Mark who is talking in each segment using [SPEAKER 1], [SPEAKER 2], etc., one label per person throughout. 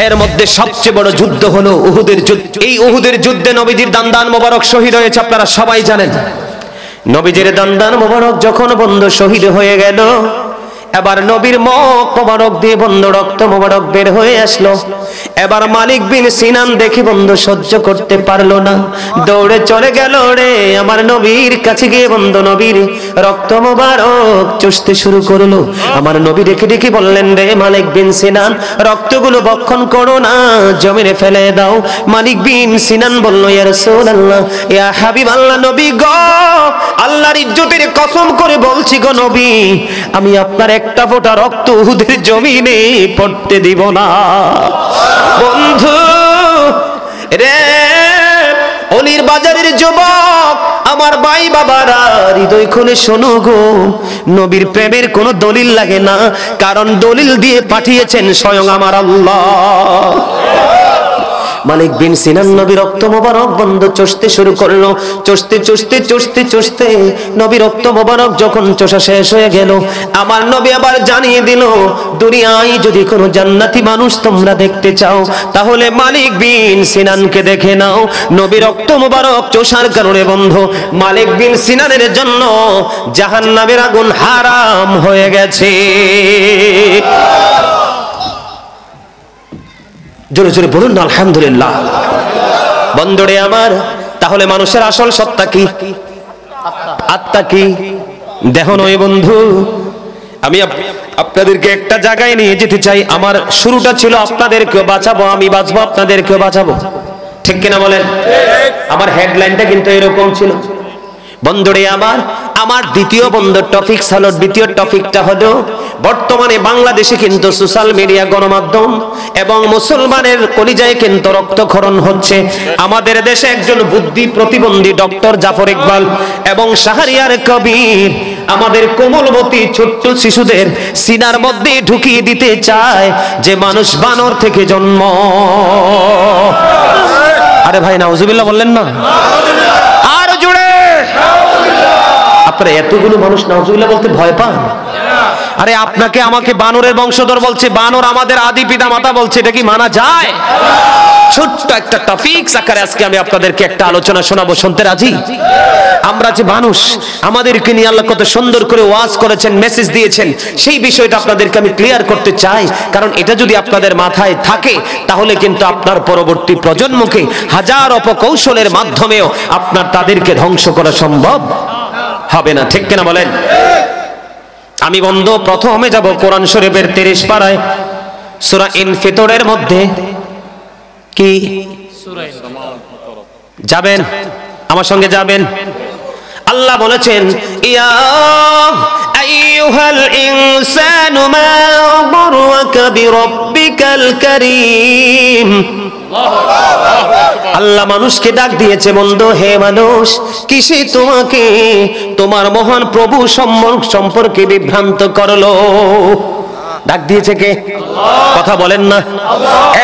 [SPEAKER 1] এর মধ্যে সবচেয়ে বড় যুদ্ধ হলো উহুদের যুদ্ধ। এই উহুদের যুদ্ধে নবীজির দান্দান মোবারক শহীদ হয়েছে, আপনারা সবাই জানেন। নবীজির দান্দান মোবারক যখন বন্ধ শহীদ হয়ে গেল, এবার নবীর মুখ মোবারক দিয়ে বন্ধ রক্ত মোবারক বের হয়ে আসলো। এবার মালিক বিন সিনান দেখি বন্ধ সহ্য করতে পারলো না, দৌড়ে চলে গেল রে আমার নবীর কাছে গিয়ে বন্ধ নবীর রক্ত মোবারক চুষতে শুরু করলো। আমার নবী দেখে দেখে বললেন, রে মালিক বিন সিনান, রক্তগুলো ভক্ষণ করো না, জমিনে ফেলে দাও। মালিক বিন সিনান বলল, ইয়া রাসূলুল্লাহ, ইয়া হাবিবাল্লাহ, নবী গো, আল্লাহর ইজ্জতের কসম করে বলছি গো নবী, আমি আপনার একটা ফোঁটা রক্ত উহুদের জমিনে পড়তে দিব না। বন্ধু রে, অলির বাজারের যুবক, আমার ভাই বাবারা, হৃদয় খুলে শোনো গো, নবীর প্রেমের কোনো দলিল লাগে না, কারণ দলিল দিয়ে পাঠিয়েছেন স্বয়ং আমার আল্লাহ। মালিক বিন সিনান নবী রক্ত মোবারক বন্ধ চষতে শুরু করলো। চষতে চষতে চষতে চষতে নবী রক্ত মোবারক যখন চষা শেষ হয়ে গেল, আমার নবী আবার জানিয়ে দিল, দুনিয়ায় যদি কোনো জান্নাতি মানুষ তোমরা দেখতে চাও, তাহলে মালিক বিন সিনানকে দেখে নাও। নবী রক্ত মোবারক চষার কারণে বন্ধু মালিক বিন সিনানের জন্য জাহান্নামের আগুন হারাম হয়ে গেছে। জোরে জোরে বলুন না আলহামদুলিল্লাহ। বন্ধুরে আমার, তাহলে মানুষের আসল সত্তা কি? আত্মা কি? দেহ নয় বন্ধু। আমি আপনাদেরকে একটা জায়গায় নিয়ে যেতে চাই। আমার শুরুটা ছিল আপনাদেরকেও বাঁচাবো, আমি বাঁচবো, আপনাদেরকেও বাঁচাবো, ঠিক কিনা বলেন? আমার হেডলাইনটা কিন্তু এরকম ছিল। বন্ধুরে আমার দ্বিতীয় টপিক হলো, দ্বিতীয় টপিকটা হলো, বর্তমানে বাংলাদেশে কিন্তু সোশ্যাল মিডিয়া, গণমাধ্যম এবং মুসলমানের কলিজায় কিন্তু রক্তক্ষরণ হচ্ছে। আমাদের দেশে একজন বুদ্ধি প্রতিবন্ধী ডক্টর জাফর ইকবাল এবং শাহরিয়ার কবির আমাদের কোমলমতি ছোট্ট শিশুদের সিনার মধ্যে ঢুকিয়ে দিতে চায় যে মানুষ বানর থেকে জন্ম। আরে ভাই নাউজুবিল্লাহ বললেন না? আর জোরে! আপনারা এতগুলো মানুষ নাউজুবিল্লাহ বলতে ভয় পান? আরে আপনাকে আমাকে বানরের বংশধর বলছে, বানর আমাদের আদি পিতা মাতা বলছে, এটা কি মানা যায়? ছোট্ট একটা টপিক আকারে আজকে আমি আপনাদেরকে একটা আলোচনা শোনাবো, শুনতে রাজি? আমরা যে মানুষ, আমাদেরকে নিয়ে আল্লাহ কত সুন্দর করে ওয়াজ করেছেন, মেসেজ দিয়েছেন, সেই বিষয়টা আপনাদেরকে আমি ক্লিয়ার করতে চাই। কারণ এটা যদি আপনাদের মাথায় থাকে, তাহলে কিন্তু আপনার পরবর্তী প্রজন্মকে হাজার অপকৌশলের মাধ্যমেও আপনার তাদেরকে ধ্বংস করা সম্ভব হবে না, ঠিক কিনা বলেন? আমি বন্ধু প্রথমে যাব কোরআন শরীফের 30 পারায়, সূরা ইনফিতরের মধ্যে। কি যাবেন আমার সঙ্গে? যাবেন। আল্লাহ বলেছেন, ইয়া আইয়ুহাল ইনসানু মা গররাকা বিরাব্বিকাল কারীম। আল্লাহ মানুষকে ডাক দিয়েছে, বন্ধু হে মানুষ, কিসে তোমাকে তোমার মহান প্রভু সম্পর্কে বিভ্রান্ত করলো? ডাক দিয়েছে কে? কথা বলেন না।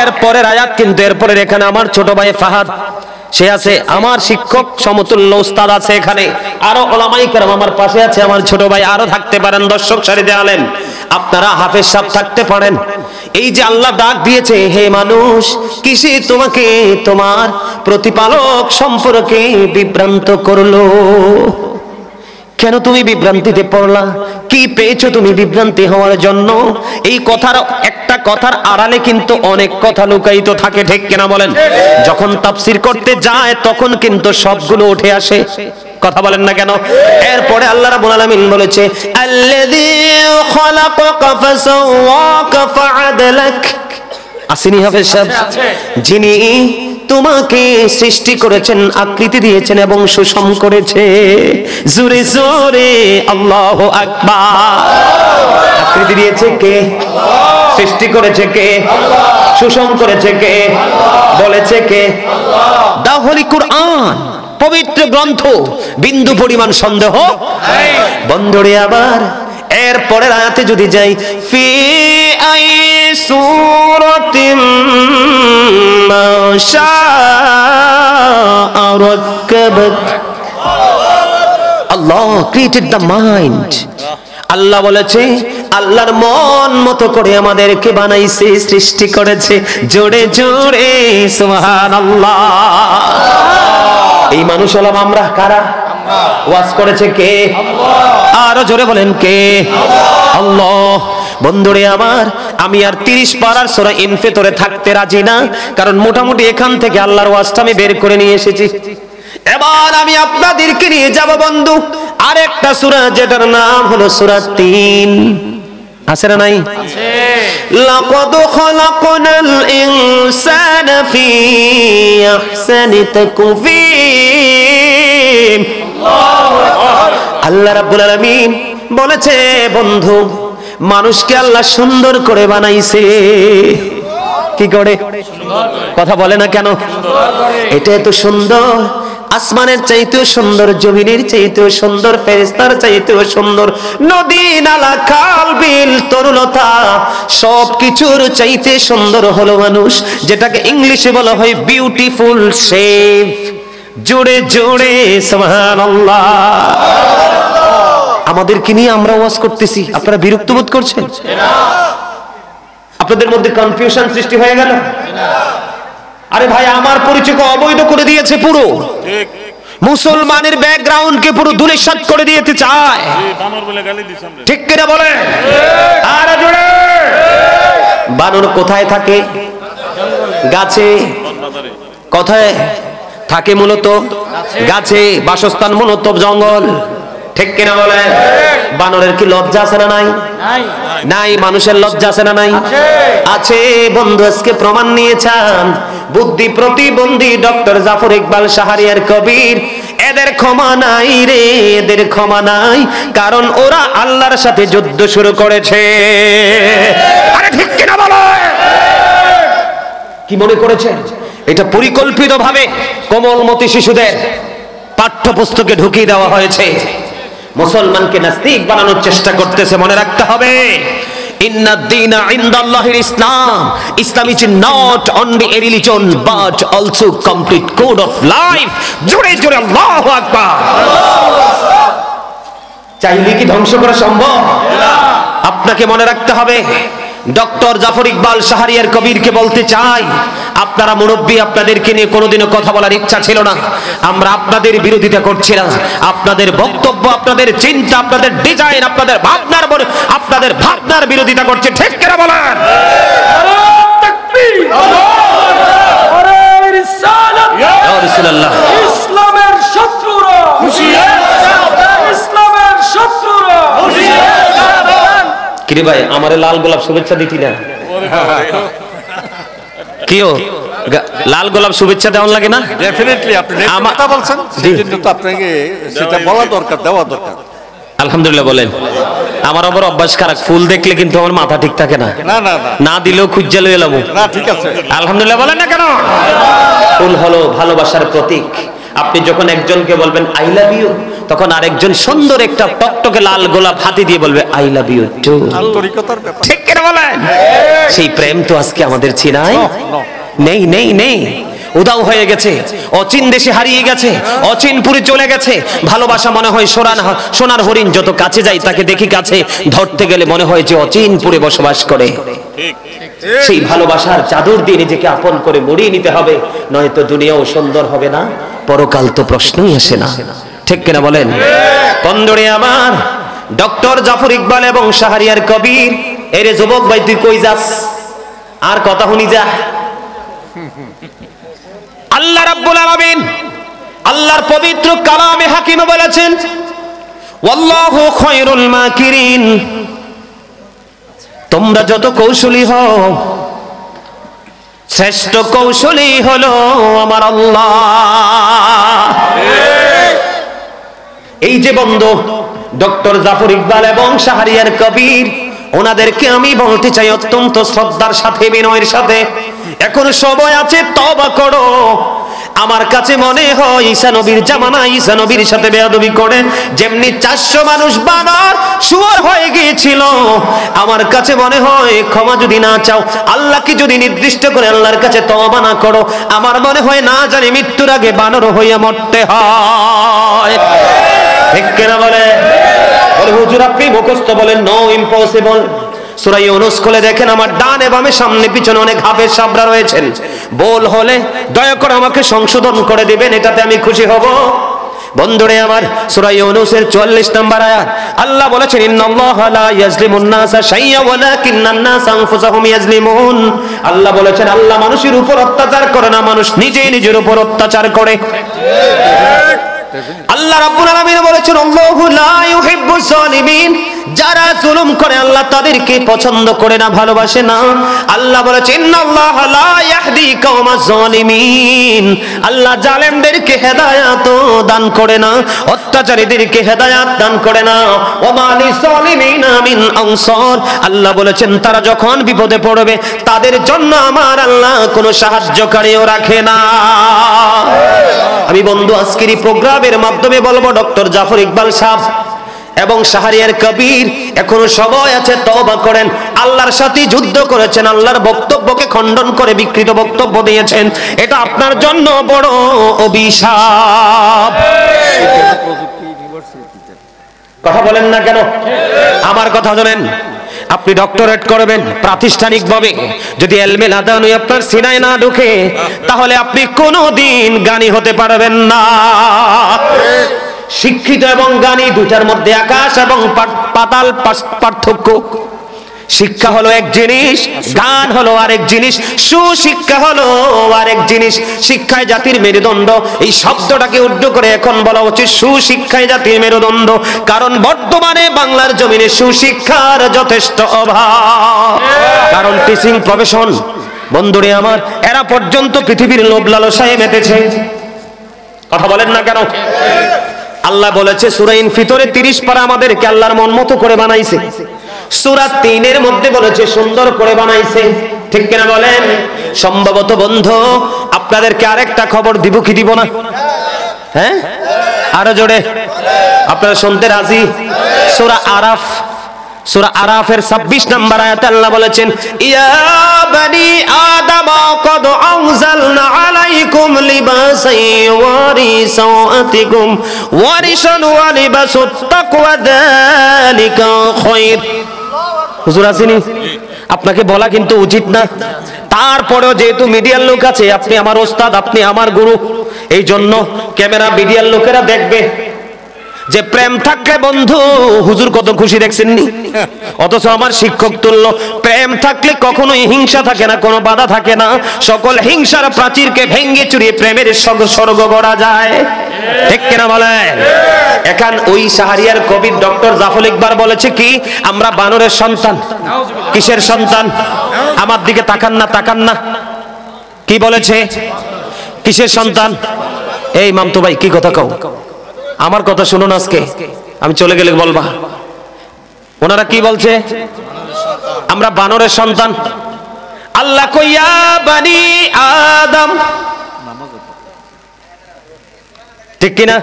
[SPEAKER 1] এরপরের আয়াত কিন্তু, এরপরের এখানে আমার ছোট ভাই ফাহাদ সে আছে, আমার শিক্ষক সমতুল্য উস্তাদ আছে এখানে, আরো ওলামায়ে কেরাম আমার পাশে আছে, আমার ছোট ভাই আরো থাকতে পারেন, দর্শক সারিতে আলেম, আপনারা হাফেজ সাহেব থাকতে পারেন। এই যে আল্লাহ ডাক দিয়েছে, হে মানুষ, কিসে তোমাকে তোমার প্রতিপালক সম্পর্কে বিভ্রান্ত করলো? কেন তুমি বিভ্রান্তিতে পড়লা? কি পেয়েছো তুমি বিভ্রান্তি হওয়ার জন্য? এই কথার একটা কথার আড়ালে কিন্তু অনেক কথা লুকায়িত থাকে, ঠিক কিনা বলেন? যখন তাফসীর করতে যায় তখন কিন্তু সবগুলো উঠে আসে, কথা বলেন না কেন? এরপরে আল্লাহ রাব্বুল আলামিন বলেছে, আল্লাযী খালাকাকা ফাসাওয়াকা ফাআদালাক। আসেনি হাফেজ সাহেব? যিনি তোমাকে সৃষ্টি করেছেন, আকৃতি দিয়েছেন এবং সুষম করেছে। জোরে জোরে আল্লাহু আকবার। আকৃতি দিয়েছে কে? সৃষ্টি করেছে কে? সুষম করেছে কে? বলেছে কে? দা হোলি কুরআন, পবিত্র গ্রন্থ, বিন্দু পরিমাণ সন্দেহ বন্ধুরে। আবার এর পরের আয়াতে যদি যাই, ফি আই সূরাতিন মা শাআ রাক্কাবাক। আল্লাহ ক্রিয়েটেড দ্য মাইন্ড। আল্লাহ বলেছে, আল্লাহর মন মতো করে আমাদেরকে বানাইছে, সৃষ্টি করেছে। জোরে জোরে সুবহানাল্লাহ। এই মানুষ হলাম আমরা। কারা ওয়াজ করেছে? কে? আরো জোরে বলেন কে? আল্লাহ। বন্ধুরে আমার, আমি আর 30 পারার সূরা ইনফিতরে থাকতে রাজি না, কারণ মোটামুটি এখান থেকে আল্লাহর ওয়াজটা আমি বের করে নিয়ে এসেছি। এবার আমি আপনাদেরকে নিয়ে যাব বন্ধু আরেকটা সূরা, যেটার নাম হলো সূরা 3। আছে না নাই? আছে। লাকাদ খালাকনাল ইনসানা ফি আহসানি তাকওয়িম। আল্লাহ রাব্বুল আলামিন বলেছে বন্ধু, মানুষকে আল্লাহ সুন্দর করে বানাইছে। কি করে? কথা বলে না কেন? এটা এত সুন্দর, আসমানের চাইতেও সুন্দর, জমিনের চাইতেও সুন্দর, ফেরেশতার চাইতেও সুন্দর, নদী নালা খাল বিল তরুলতা সবকিছুর চাইতে সুন্দর হলো মানুষ, যেটাকে ইংলিশে বলা হয় বিউটিফুল শেপ। জোরে জোরে সুবহানাল্লাহ। আমাদেরকে নিয়ে আমরা ওয়াজ করতেছি, আপনারা বিরক্ত বোধ করছেন? আপনাদের মধ্যে কনফিউশন সৃষ্টি হয়ে গেল? আরে ভাই, আমার পরিচয়কে অবৈধ করে দিয়েছে পুরো। মুসলমানের ব্যাকগ্রাউন্ডকে পুরো ধূলিসাৎ করে দিতে চায়। ঠিক কিনা বলে? আর জোরে। বানর কোথায় থাকে? গাছে। কোথায় থাকে? মূলত গাছে। বাসস্থান মূলত জঙ্গল। ঠিক কিনা বলে? বানরের কি লজ্জা আছে না নাই? নাই। মানুষের লজ্জা আছে না নাই? আছে। বন্ধু আজকে প্রমাণ নিয়েছেন বুদ্ধি প্রতিবন্ধী ডক্টর জাফর ইকবাল শাহরিয়ার কবির। এদের ক্ষমা নাই রে, এদের ক্ষমা নাই, কারণ ওরা আল্লাহর সাথে যুদ্ধ শুরু করেছে। আরে ঠিক কিনা বলো? কি মনে করেছেন এটা পরিকল্পিতভাবে কোমলমতি শিশুদের পাঠ্যপুস্তকে ঢুকিয়ে দেওয়া হয়েছে? মুসলমানকে নাস্তিক বানানোর চেষ্টা করতেছে। মনে রাখতে হবে, ইন্নাদ দীনা ইনদাল্লাহিল ইসলাম। Islam is not only a religion but also complete code of life. জোরে জোরে আল্লাহু আকবার। চাইলে কি ধ্বংস করা সম্ভব? আপনাকে মনে রাখতে হবে, ডক্টর জাফর ইকবাল শাহরিয়ার কবিরকে বলতে চাই, আপনারা মুরব্বী, আপনাদেরকে নিয়ে কোনোদিনও কথা বলার ইচ্ছা ছিল না। আমরা আপনাদের বিরোধিতা করছি না। আপনাদের বক্তব্য, আপনাদের চিন্তা, আপনাদের ডিজাইন, আপনাদের ভাবনার বিরোধিতা করছে। ঠিক কিনা বলেন?
[SPEAKER 2] ইসলামের শত্রুরা হুঁশিয়ার, ইসলামের শত্রুরা হুঁশিয়ার।
[SPEAKER 1] কিরে ভাই, আমারে লাল গোলাপ শুভেচ্ছা দিতি না? কিও লাল গোলাপ শুভেচ্ছা দেওয়ার লাগে না?
[SPEAKER 3] ডেফিনেটলি আপনি কথা বলছেন, সেজন্য তো আপনাকে সেটা বলা দরকার, দেওয়া দরকার।
[SPEAKER 1] আলহামদুলিল্লাহ বলেন। আমার আবার অভ্যাস খারাপ, ফুল দেখলে কিন্তু আমার মাথা ঠিক থাকে না।
[SPEAKER 3] না না
[SPEAKER 1] না দিলেও খুঁজে লয়ে এলাম।
[SPEAKER 3] না, ঠিক আছে।
[SPEAKER 1] আলহামদুলিল্লাহ বলেন না কেন? ফুল হলো ভালোবাসার প্রতীক। আপনি যখন একজনকে বলবেন আই লাভ ইউ, তখন আরেকজন সুন্দর একটা টকটকে লাল গোলাপ হাতে দিয়ে বলবে আই লাভ ইউ টু।
[SPEAKER 3] আন্তরিকতার ব্যাপার।
[SPEAKER 1] ঠিক কিনা বলেন? সেই প্রেম তো আজকে আমাদের চিনাই নেই, নেই, নেই, উদাও হয়ে গেছে, অচিন দেশে হারিয়ে গেছে, অচিনপুরে চলে গেছে। ভালোবাসা মনে হয় সোনার হরিণ, যত কাছে যাই তাকে দেখি কাছে, ধরতে গেলে মনে হয় যে অচিনপুরে বসবাস করে। সেই ভালোবাসার চাদর দিয়ে নিজেকে আপন করে মুড়িয়ে নিতে হবে, নয়তো দুনিয়াও সুন্দর হবে না, পরকাল তো প্রশ্নই আসে না। ঠিক কিনা বলেন? বন্ধুরে আমার, ডক্টর জাফর ইকবাল এবং শাহরিয়ার কবির, এরে যুবক ভাই তুই কই যাস? আর কথা শুনি যা। আল্লাহ রাব্বুল আলামিন আল্লাহর পবিত্র কালামে হাকিমে বলেছেন, ওয়াল্লাহু খায়রুল মাকিরিন। তোমরা যত কৌশলী হও, শ্রেষ্ঠ কৌশলী হলো আমার আল্লাহ। এই যে বন্ধু ডক্টর জাফর ইকবাল এবং শাহরিয়ার কবির, ওনাদেরকে আমি বলতে চাই অত্যন্ত শ্রদ্ধার সাথে, বিনয়ের সাথে, এখন সময় আছে, তওবা করো। আমার কাছে মনে হয় ঈসা নবীর জামানায় ঈসা নবীর সাথে বেয়াদবি করে যেমনি 400 মানুষ বানর শুয়োর হয়ে গিয়েছিল, আমার কাছে মনে হয় ক্ষমা যদি না চাও, আল্লাহকে যদি নির্দিষ্ট করে আল্লাহর কাছে তওবা না করো, আমার মনে হয় না জানি মৃত্যুর আগে বানর হইয়া মরতে হয়। ঠিক কিনা বলে? বলে হুজুর আপনি মুখস্থ বলেন, নো, ইম্পসিবল। সূরা ইউনূস খুলে দেখেন, আমার ডানে বামে সামনে পিছনে অনেক হাফেজ সাহেবরা রয়েছেন। ভুল হলে দয়া করে আমাকে সংশোধন করে দিবেন, এটাতে আমি খুশি হব। বন্ধুরে আমার, সূরা ইউনূসের 44 নম্বর আয়াত, আল্লাহ বলেছেন ইন্নাল্লাহা লা ইয়াজলিমুন নাসা শাইয়্যা ওয়ালাকিন্নান নাসা আনফুসাহুম ইয়াজলিমুন। আল্লাহ বলেছেন আল্লাহ মানুষের উপর অত্যাচার করে না, মানুষ নিজেই নিজের উপর অত্যাচার করে। আল্লাহ রাব্বুল আলামিন বলেছেন আল্লাহু লা ইউহিব্বুজ জালিমিন, যারা জুলুম করে আল্লাহ তাদেরকে পছন্দ করে না, ভালোবাসে না। আল্লাহ বলেছেন ইন্নাল্লাহা লা ইয়াহদি কওমাজ জালিমিন, আল্লাহ জালেমদেরকে হেদায়েত দান করে না, অত্যাচারীদেরকে হেদায়েত দান করে না। ওয়া মা লিযালিমিনা মিন আনসার, আল্লাহ বলেছেন তারা যখন বিপদে পড়বে তাদের জন্য আমার আল্লাহ কোনো সাহায্যকারীও রাখে না। আমি বন্ধু আজকের এই প্রোগ্রামের মাধ্যমে বলবো, ডক্টর জাফর ইকবাল সাহেব এবং শাহরিয়ার কবির, এখনো সময় আছে, তওবা করেন। আল্লাহর সাথে যুদ্ধ করেছেন, আল্লাহর বক্তব্যকে খণ্ডন করে বিকৃত বক্তব্য দিয়েছেন, এটা আপনার জন্য বড় অভিশাপ। কথা বলেন না কেন? আমার কথা শুনেন, আপনি ডক্টরেট করবেন প্রাতিষ্ঠানিকভাবে, যদি এলমে লাদানুই আপনার সিনায় না ঢুকে তাহলে আপনি কোনোদিন জ্ঞানী হতে পারবেন না। শিক্ষিত এবং জ্ঞানী দুটার মধ্যে আকাশ এবং পাতাল পার্থক্য। শিক্ষা হলো এক জিনিস, জ্ঞান হলো আরেক জিনিস, সুশিক্ষা হলো আরেক জিনিস। শিক্ষায় জাতির মেরুদণ্ড, এই শব্দটাকে উদ্ধ করে এখন বলা উচিত সুশিক্ষায় জাতির মেরুদণ্ড, কারণ বর্তমানে বাংলার জমিনে সুশিক্ষার যথেষ্ট অভাব। কারণ টিচিং প্রফেশন, বন্ধুরে আমার, এরা পর্যন্ত পৃথিবীর লোভ লালসায় মেতেছে। কথা বলেন না কেন? আল্লাহ বলেছে সূরা ইনফিতরে 30 পারা আমাদেরকে আল্লাহর মন মতো করে বানাইছে। সূরা 3-এর মধ্যে বলেছে সুন্দর করে বানাইছে, ঠিক কিনা বলেন? সম্ভবত বন্ধু আপনাদেরকে আরেকটা খবর দিব কি দিব না? হ্যাঁ, আরো জোরে আপনারা শুনতে রাজি? সূরা আরাফের 26 নম্বর আয়াতে আল্লাহ বলেছেন ইয়া বানি আদম ক্বাদ আনজালনা আলাইকুম লিবাসান ইউরি সাওআতিকুম ওয়ারিশান ওয়া লিবাসুত তাকওয়া যালিকা খায়র। হুজুর আসেনি, আপনাকে বলা কিন্তু উচিত না, তারপরেও যেহেতু মিডিয়ার লোক আছে, আপনি আমার ওস্তাদ, আপনি আমার গুরু, এই জন্য ক্যামেরা মিডিয়ার লোকেরা দেখবে যে প্রেম থাকলে বন্ধু হুজুর কত খুশি দেখছেননি, অথচ আমার শিক্ষক তুল্য প্রেম থাকলে কখনোই হিংসা থাকে না, কোনো বাধা থাকে না, সকল হিংসার প্রাচীরকে ভেঙে চুরিয়ে প্রেমের স্বর্গ গড়া যায়, ঠিক কিনা বলেন? এখন ওই শাহরিয়ার কবি ডক্টর জাফর ইকবাল বলেছে কি, আমরা বানরের সন্তান। কিসের সন্তান? আমার দিকে তাকান না, কি বলেছে? কিসের সন্তান? এই মামতো ভাই কি কথা কও, আমার কথা শুনুন, আজকে আমি চলে গেলে বলবা। ওনারা কি বলছে? আমরা বানরের সন্তান। আল্লাহ কইয়া বানি আদম, ঠিক কিনা?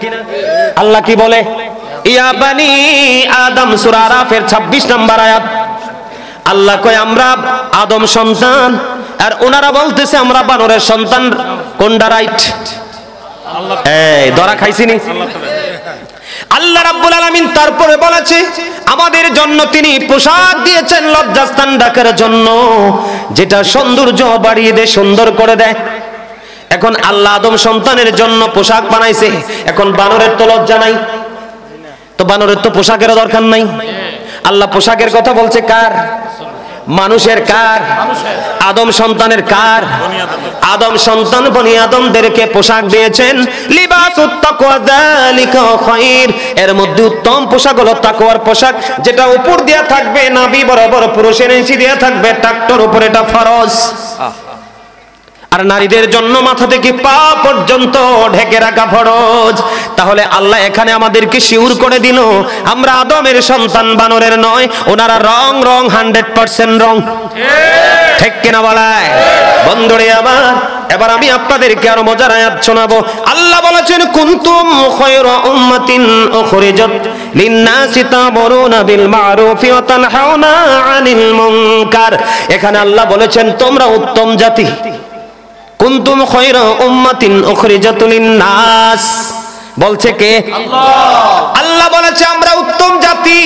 [SPEAKER 1] আল্লাহ কি বলে? ইয়া বানি আদম, সূরা আরাফের 26 নম্বর আয়াত। আল্লাহ কয় আমরা আদম সন্তান, আর ওনারা বলতেছে আমরা বানরের সন্তান। কোনটা রাইট? এই ধরা খাইছিনি? আল্লাহ রাব্বুল আলামিন তারপরে বলেছে আমাদের জন্য তিনি পোশাক দিয়েছেন লজ্জাস্থান ঢাকার জন্য, যেটা সৌন্দর্য বাড়িয়ে দেয়, সুন্দর করে দেয়। এখন আল্লাহ আদম সন্তানের জন্য পোশাক বানাইছে, এখন বানরের তো লজ্জা নাই, তো বানরের তো পোশাকের দরকার নাই। আল্লাহ পোশাকের কথা বলছে কার? মানুষের। কার? আদম সন্তানের। কার? আদম সন্তান বনি আদমদেরকে পোশাক দিয়েছেন লিবাসুত তাকওয়া যালিকা খায়র, এর মধ্যে উত্তম পোশাক হলো তাকওয়ার পোশাক, যেটা উপর দিয়া থাকবে নাভি বরাবর, পুরুষের নিচে দিয়া থাকবে টাকটোর উপরে, এটা ফরজ। আর নারীদের জন্য মাথা থেকে পা পর্যন্ত ঢেকে রাখা ফরজ। তাহলে আল্লাহ এখানে আমাদেরকে শিউর করে দিল আমরা আদমের সন্তান, বানরের নয়। ওনারা রং 100% রং, ঠিক কিনা বলায়? বন্ধুরে আমার, এবার আমি আপনাদেরকে আরো মজার আয়াত শোনাবো। আল্লাহ বলেছেন কুনতুম খায়রা উম্মাতিন উখরিজাত লিন-নাসি তা'মুরুনা বিল মা'রুফি ওয়া তানহাউনা আনিল মুনকার। এখানে আল্লাহ বলেছেন তোমরা উত্তম জাতি। কুনতুম খায়রা উম্মাতিন উখরিজাত লিন-নাস, বলছে কে? আল্লাহ বলেছে আমরা উত্তম জাতি,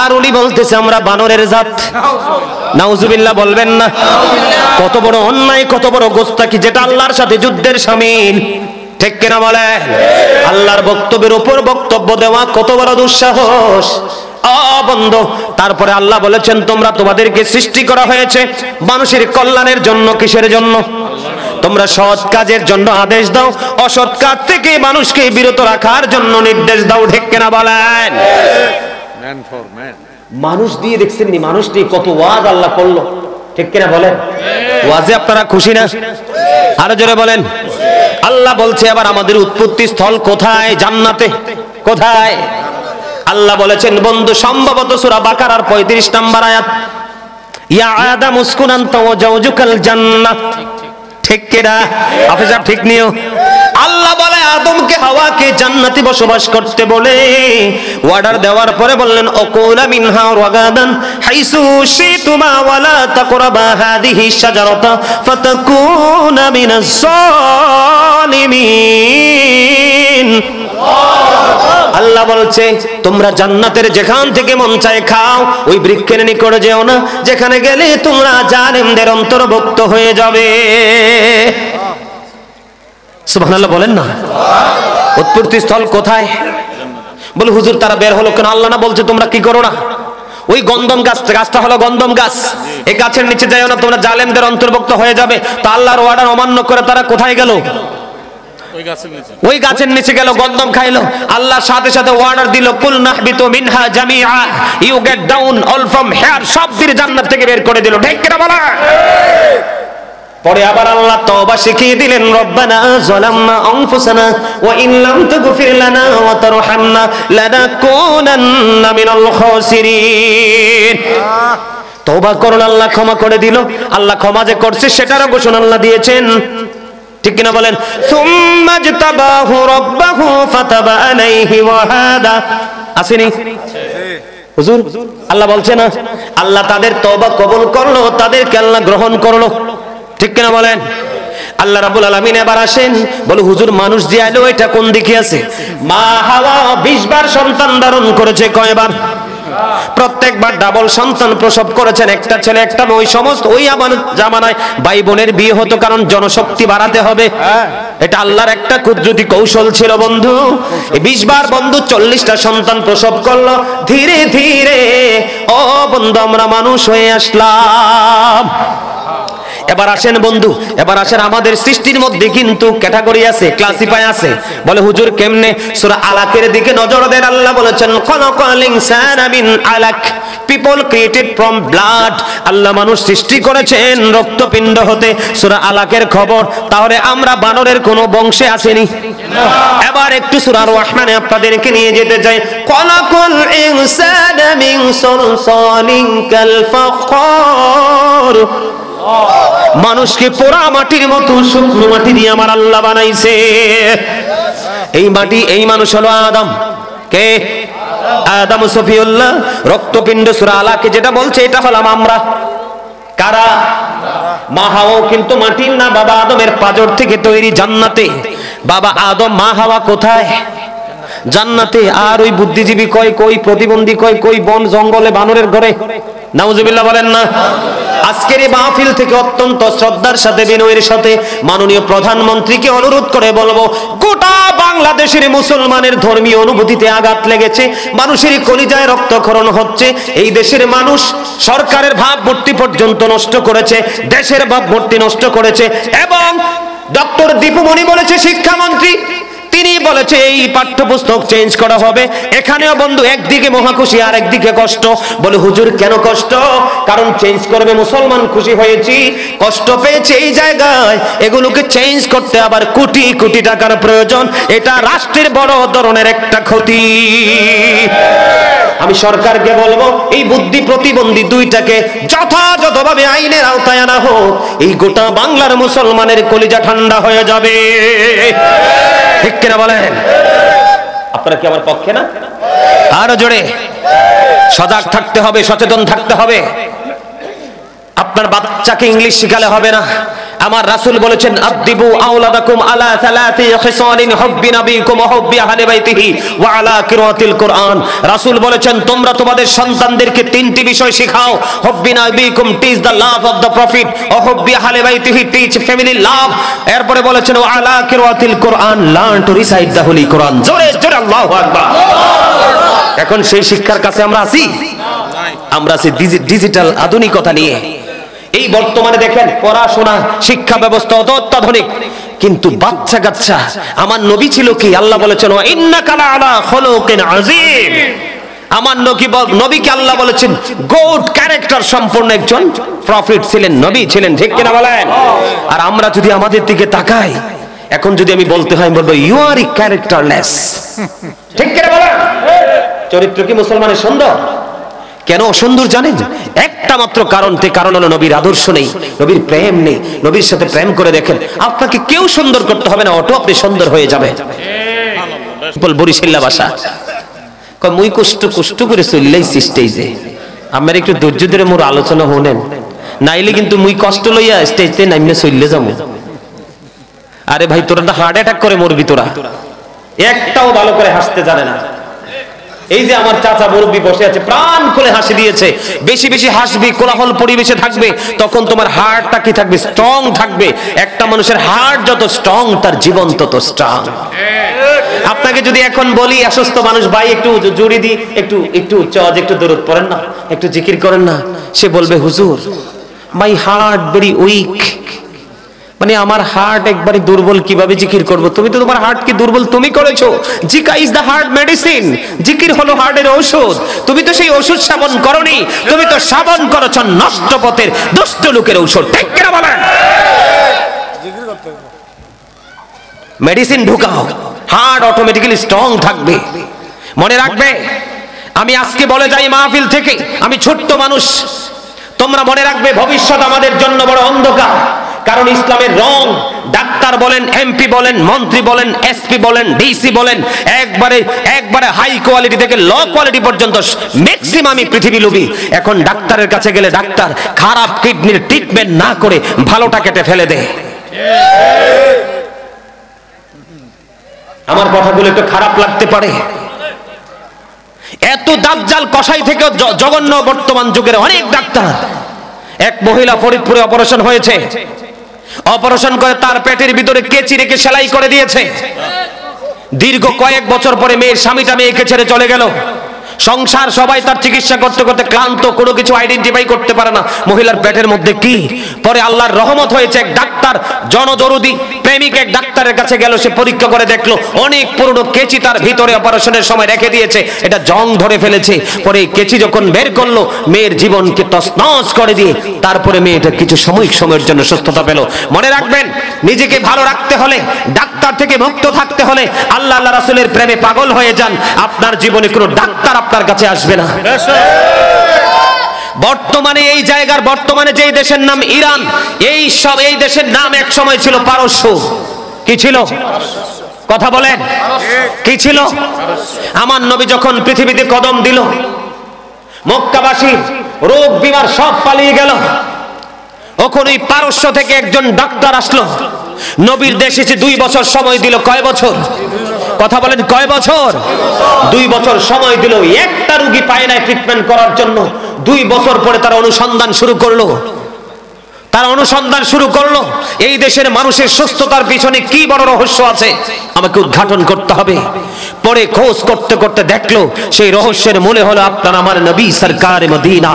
[SPEAKER 1] আর উনি বলতেছে আমরা বানরের জাত। নাউজুবিল্লাহ বলবেন না? কত বড় অন্যায়, কত বড় গোস্তাকি, যেটা আল্লাহর সাথে যুদ্ধের শামিল। ঠিক কিনা বলেন? আল্লাহর বক্তব্যের উপর বক্তব্য দেওয়া কত বড় দুঃসাহস। বন্ধু, তারপরে আল্লাহ বলেছেন তোমরা, তোমাদেরকে সৃষ্টি করা হয়েছে মানুষের কল্যাণের জন্য। কিসের জন্য? তোমরা সৎ কাজের জন্য আদেশ দাও, অসৎ কাজ থেকে মানুষকে বিরত রাখার জন্য নির্দেশ দাও। ঠিক কিনা বলেন? মানুষ দিয়ে দেখছেন নি, মানুষ দিয়ে কত ওয়াজ আল্লাহ করলো। ঠিক কিনা বলেন? ওয়াজে আপনারা খুশি না? আরো জোরে বলেন। আল্লাহ বলছে আবার আমাদের উৎপত্তি স্থল কোথায়? জান্নাতে। কোথায়? আল্লাহ বলেছেন বন্ধু, সম্ভবত সূরা বাকারার 35 নম্বর আয়াত, ইয়া আদম উসকুন আনতা ওয়া জাওজুকাল জান্নাহ। ঠিক কিনা? আপনি সব ঠিক নিও। আল্লাহ বলে আদমকে হাওয়াকে জান্নাতে বসবাস করতে বলে অর্ডার দেওয়ার পরে বললেন অকুলা মিনহা রাগাদান হাইসু শিতুমা ওয়ালা তাকরাবা হাদিহি শাজারাতা ফাতাকুনা মিনাস সালিমিন। আল্লাহ বলছে তোমরা জান্নাতের যেখান থেকে মন চায় খাও, ওই বৃক্ষের নিকটে যেও না, যেখানে গেলে তোমরা জালিমদের অন্তর্ভুক্ত হয়ে যাবে। সুবহানাল্লাহ বলেন না? উৎপত্তি স্থল কোথায়? বলে হুজুর তারা বের হলো কেন? আল্লাহ না বলছে তোমরা কি করো না? ওই গন্ধম গাছটা হলো গন্ধম গাছ, এই গাছের নিচে যাও না, তোমরা জালেমদের অন্তর্ভুক্ত হয়ে যাবে। তো আল্লাহর অর্ডার অমান্য করে তারা কোথায় গেল? ওই গাছের নিচে গেল, গন্ধম খাইলো। আল্লাহ সাথে সাথে অর্ডার দিল কুল নাহবিতু মিনহা জামিআ, you get down all from here, সব দিয়ে জান্নাত থেকে বের করে দিল। ঠিক কিনা বলা? পরে আবার আল্লাহ তওবা শিখিয়ে দিলেন, রব্বানা যালামনা আনফুসানা ওয়া ইন লাম তাগফির লানা ওয়া তারহামনা লানাকুনান্না মিনাল খাসিরিন। তওবা করুন, আল্লাহ ক্ষমা করে দিল। আল্লাহ ক্ষমা যে করছে সেটারও ঘোষণা আল্লাহ দিয়েছেন। ঠিক কিনা বলেন? সুম্মা জতাবাহু রাব্বাহু ফাতাবা আলাইহি ওয়া হাদা। আসেনি হুজুর? আল্লাহ বলছে না, আল্লাহ তাদের তওবা কবুল করলো, তাদেরকে আল্লাহ গ্রহণ করলো। ঠিক কিনা বলেন? আল্লাহ রাব্বুল আলামিন এবার আসেন, বলে হুজুর মানুষ যে আইলো এটা কোন দিকে আছে? মা হাওয়া 20 বার সন্তান ধারণ করেছে। কয়বার? প্রত্যেকবার ডাবল সন্তান প্রসব করেছেন, একটা ছেলে একটা মেয়ে। ওই সমস্ত ওই জামানায় ভাই বোনের বিয়ে হতো, কারণ জনশক্তি বাড়াতে হবে। এটা আল্লাহর একটা কুদরতি কৌশল ছিল বন্ধু। 20 বার বন্ধু 40টা সন্তান প্রসব করলো। ধীরে ধীরে ও বন্ধু আমরা মানুষ হয়ে আসলাম। এবার আসেন বন্ধু, এবার আসেন আমাদের সৃষ্টির মধ্যে কিন্তু ক্যাটাগরি আছে, ক্লাসিফাই আছে। বলে হুজুর কেমনে? সূরা আলাকের দিকে নজর দেন। আল্লাহ বলেছেন খলাকাল ইনসানা মিন আলাক, পিপল ক্রিয়েটেড ফ্রম ব্লাড। আল্লাহ মানুষ সৃষ্টি করেছেন রক্তপিণ্ড হতে। সূরা আলাকের খবর। তাহলে আমরা বানরের কোন বংশে আসেনি। এবার একটু সূরা রহমানে আপনাদেরকে নিয়ে যেতে চাই। খলাকাল ইনসানা মিন সালসালিন কাল ফাখর, মানুষকে পোড়া মাটির মতো শুকনো মাটি দিয়ে আমার আল্লাহ বানাইছে। এই মাটি, এই মানুষ হলো আদম। কে? আদম সফিউল্লাহ। রক্তপিণ্ড সূরা আলাকে যেটা বলছে এটা হলাম আমরা। কারা? মা হাওয়া কিন্তু মাটির না, বাবা আদমের পাঁজর থেকে তৈরি জান্নাতে। বাবা আদম, মা হাওয়া কোথায়? জান্নাতে। আর ওই বুদ্ধিজীবী কয় কই, প্রতিবন্ধী কয় কই, বন জঙ্গলে বানরের ঘরে। নাউজুবিল্লাহ বলেন না? আজকের এই মাহফিল থেকে অত্যন্ত শ্রদ্ধার সাথে বিনয়ের সাথে মাননীয় প্রধানমন্ত্রীকে অনুরোধ করে বলবো, গোটা বাংলাদেশের মুসলমানের ধর্মীয় অনুভূতিতে আঘাত লেগেছে, মানুষের কলিজায় রক্তক্ষরণ হচ্ছে। এই দেশের মানুষ সরকারের ভাবমূর্তি পর্যন্ত নষ্ট করেছে, দেশের ভাবমূর্তি নষ্ট করেছে। এবং ডক্টর দীপুমণি বলেছে, শিক্ষামন্ত্রী তিনি বলেছে এই পাঠ্যপুস্তক চেঞ্জ করা হবে। এখানেও বন্ধু একদিকে মহাখুশি আর একদিকে কষ্ট। বলে হুজুর কেন কষ্ট? কারণ চেঞ্জ করবে মুসলমান, খুশি হয়েছি, কষ্ট পেয়েছে এই জায়গায়। এগুলোকে চেঞ্জ করতে আবার কোটি কোটি টাকার প্রয়োজন। এটা রাষ্ট্রের বড় ধরনের একটা ক্ষতি। আমি সরকারকে বলবো এই বুদ্ধি প্রতিবন্ধী দুইটাকে যথাযথভাবে আইনের আওতায় আনা হোক। এই গোটা বাংলার মুসলমানের কলিজা ঠান্ডা হয়ে যাবে। ঠিক কিনা বলেন? আপনারা কি আমার পক্ষে না? আরো জোরে। সজাগ থাকতে হবে, সচেতন থাকতে হবে। আপনার বাচ্চাকে ইংলিশ শিখালে হবে না, আমার রাসূল বলেছেন আদিবু আওলাদাকুম আলা সালাতি খিসালিন হুব্বি নবীকুম ওয়া হুব্বি আহলি বাইতিহি ওয়া আলা কিরাতিল কোরআন। রাসূল বলেছেন তোমরা তোমাদের সন্তানদেরকে তিনটি বিষয় শেখাও। হুব্বি নবীকুম teach the love of the prophet, ওয়া হুব্বি আহলি বাইতিহি টিচ ফ্যামিলি লাভ। এরপরে বলেছেন ওয়া আলা কিরাতিল কোরআন learn to recite the holy Quran. জোরে জোরে আল্লাহু আকবার। এখন সেই শিক্ষার কাছে আমরা আছি? আমরা আছি ডিজিটাল আধুনিকতা নিয়ে। এই বর্তমানে দেখেন পড়াশোনা শিক্ষা ব্যবস্থা অত্যাধুনিক, কিন্তু বাচ্চা কাচ্চা। আমার নবী ছিল কি? আল্লাহ বলেছেন ওয়া ইন্নাকা লাআলা খুলুকিন আযীম। আমার নবীকে আল্লাহ বলেছেন গুড ক্যারেক্টার সম্পন্ন একজন প্রফেট ছিলেন, নবী ছিলেন, ঠিক কিনা বলেন? আর আমরা যদি আমাদের দিকে তাকাই, এখন যদি আমি বলতে হয় বলবো ইউ আর ক্যারেক্টারলেস, ঠিক কিনা বলেন? চরিত্র কি মুসলমানের সুন্দর? কেন অসুন্দর জানেন? একটা মাত্র কারণ হলো নবীর আদর্শ নেই, নবীর প্রেম নেই। নবীর সাথে প্রেম করে দেখেন, আপনাকে কেউ সুন্দর করতে হবে না, অটো আপনি সুন্দর হয়ে যাবে। বরিশাল্লা ভাষা কয় মুই কষ্ট করে চললেই স্টেজে। আমার একটু ধৈর্য ধরে মোর আলোচনা হনেন, নাইলে কিন্তু মুই কষ্ট লইয়া স্টেজে নাইমে চললে যাবো। আরে ভাই তোরা তো হার্ট অ্যাটাক করে মরবি, তোরা একটাও ভালো করে হাসতে জানে না। এই যে আমার চাচা মুরব্বি বসে আছে, প্রাণ খুলে হাসি দিয়েছে। বেশি বেশি হাসবি, কোলাহল পরিবেশে থাকবে, তখন তোমার হার্টটা কি থাকবে? স্ট্রং থাকবে। একটা মানুষের হার্ট যত স্ট্রং, তার জীবন তত স্ট্রং। আপনাকে যদি এখন বলি অসুস্থ মানুষ, ভাই একটু জুড়ি দি, একটু চজ, একটু দরুদ পড়েন না, একটু জিকির করেন না, সে বলবে হুজুর মাই হার্ট ভেরি উইক। মানে আমার হার্ট একবারে দুর্বল, কিভাবে জিকির করব? তুমি তো তোমার হার্ট কি দুর্বল তুমি করেছো। Zika is the heart medicine, জিকির হলো হার্টের ঔষধ। তুমি তো সেই ওষুধ সেবন করনি, তুমি তো সেবন করেছো নষ্ট পথের দুষ্ট লোকের ঔষধ, ঠিক কিনা বলেন? মেডিসিন ঢুকাও, হার্ট অটোমেটিক্যালি স্ট্রং থাকবে। মনে রাখবে, আমি আজকে বলে যাই মাহফিল থেকে, আমি ছোট্ট মানুষ, তোমরা মনে রাখবে ভবিষ্যৎ আমাদের জন্য বড় অন্ধকার। কারণ ইসলামের রং, ডাক্তার বলেন, এমপি বলেন, মন্ত্রী বলেন, এসপি বলেন, ডিসি বলেন, একবারে হাই কোয়ালিটি থেকে লো কোয়ালিটি পর্যন্ত ম্যাক্সিমামই পৃথিবী লোভী। এখন ডাক্তারের কাছে গেলে ডাক্তার খারাপ কিডনির ট্রিটমেন্ট না করে ভালোটা কেটে ফেলে দেয়। আমার কথাগুলো একটু খারাপ লাগতে পারে। এত দাজ্জাল কসাই থেকে জঘন্য বর্তমান যুগের অনেক ডাক্তার। এক মহিলা ফরিদপুরে অপারেশন হয়েছে, অপারেশন করে তার পেটের ভিতরে কেচি রেখে সেলাই করে দিয়েছে। দীর্ঘ কয়েক বছর পরে মেয়ের স্বামীটা মেয়েকে ছেড়ে চলে গেল। সংসার সবাই তার চিকিৎসা করতে করতে ক্লান্ত, কোনো কিছু আইডেন্টিফাই করতে পারে না মহিলার পেটের মধ্যে কি। পরে আল্লাহর রহমত হয়েছে, এক ডাক্তার জনদরদি প্রেমিক এক ডাক্তারের কাছে গেল। সে পরীক্ষা করে দেখলো অনেক পুরনো কেচি তার ভিতরে অপারেশনের সময় রেখে দিয়েছে, এটা জং ধরে ফেলেছে। পরে কেচি যখন বের করলো, মেয়ের জীবনকে তছনছ করে দিয়ে তারপরে মেয়েটা কিছু সময়ের জন্য সুস্থতা পেল। মনে রাখবেন, নিজেকে ভালো রাখতে হলে, ডাক্তার থেকে মুক্ত থাকতে হলে আল্লাহ রাসূলের প্রেমে পাগল হয়ে যান। আপনার জীবনে কোনো ডাক্তার আপনার কাছে আসবে না। বর্তমানে এই জায়গার, বর্তমানে যেই দেশের নাম ইরান, এই দেশের নাম এক সময় ছিল পারস্য। কি ছিল? কথা বলেন, কি ছিল? আমার নবী যখন পৃথিবীতে কদম দিল, মক্কাবাসী রোগ বিমার সব পালিয়ে গেল। তখন ওই পারস্য থেকে একজন ডাক্তার আসলো, নবীর দেশে 2 বছর সময় দিল। কয় বছর? কথা বলেন, কয় বছর? 2 বছর সময় দিল। একটা রোগী পায় না ট্রিটমেন্ট করার জন্য। 2 বছর পরে তারা অনুসন্ধান শুরু করলো। এই দেশের মানুষের সুস্থতার পিছনে কি বড় রহস্য আছে আমাকে উদ্ঘাটন করতে হবে। পরে খোঁজ করতে করতে দেখলো সেই রহস্যের মূলে হলো আপনার আমার নবী সরকার মদিনা।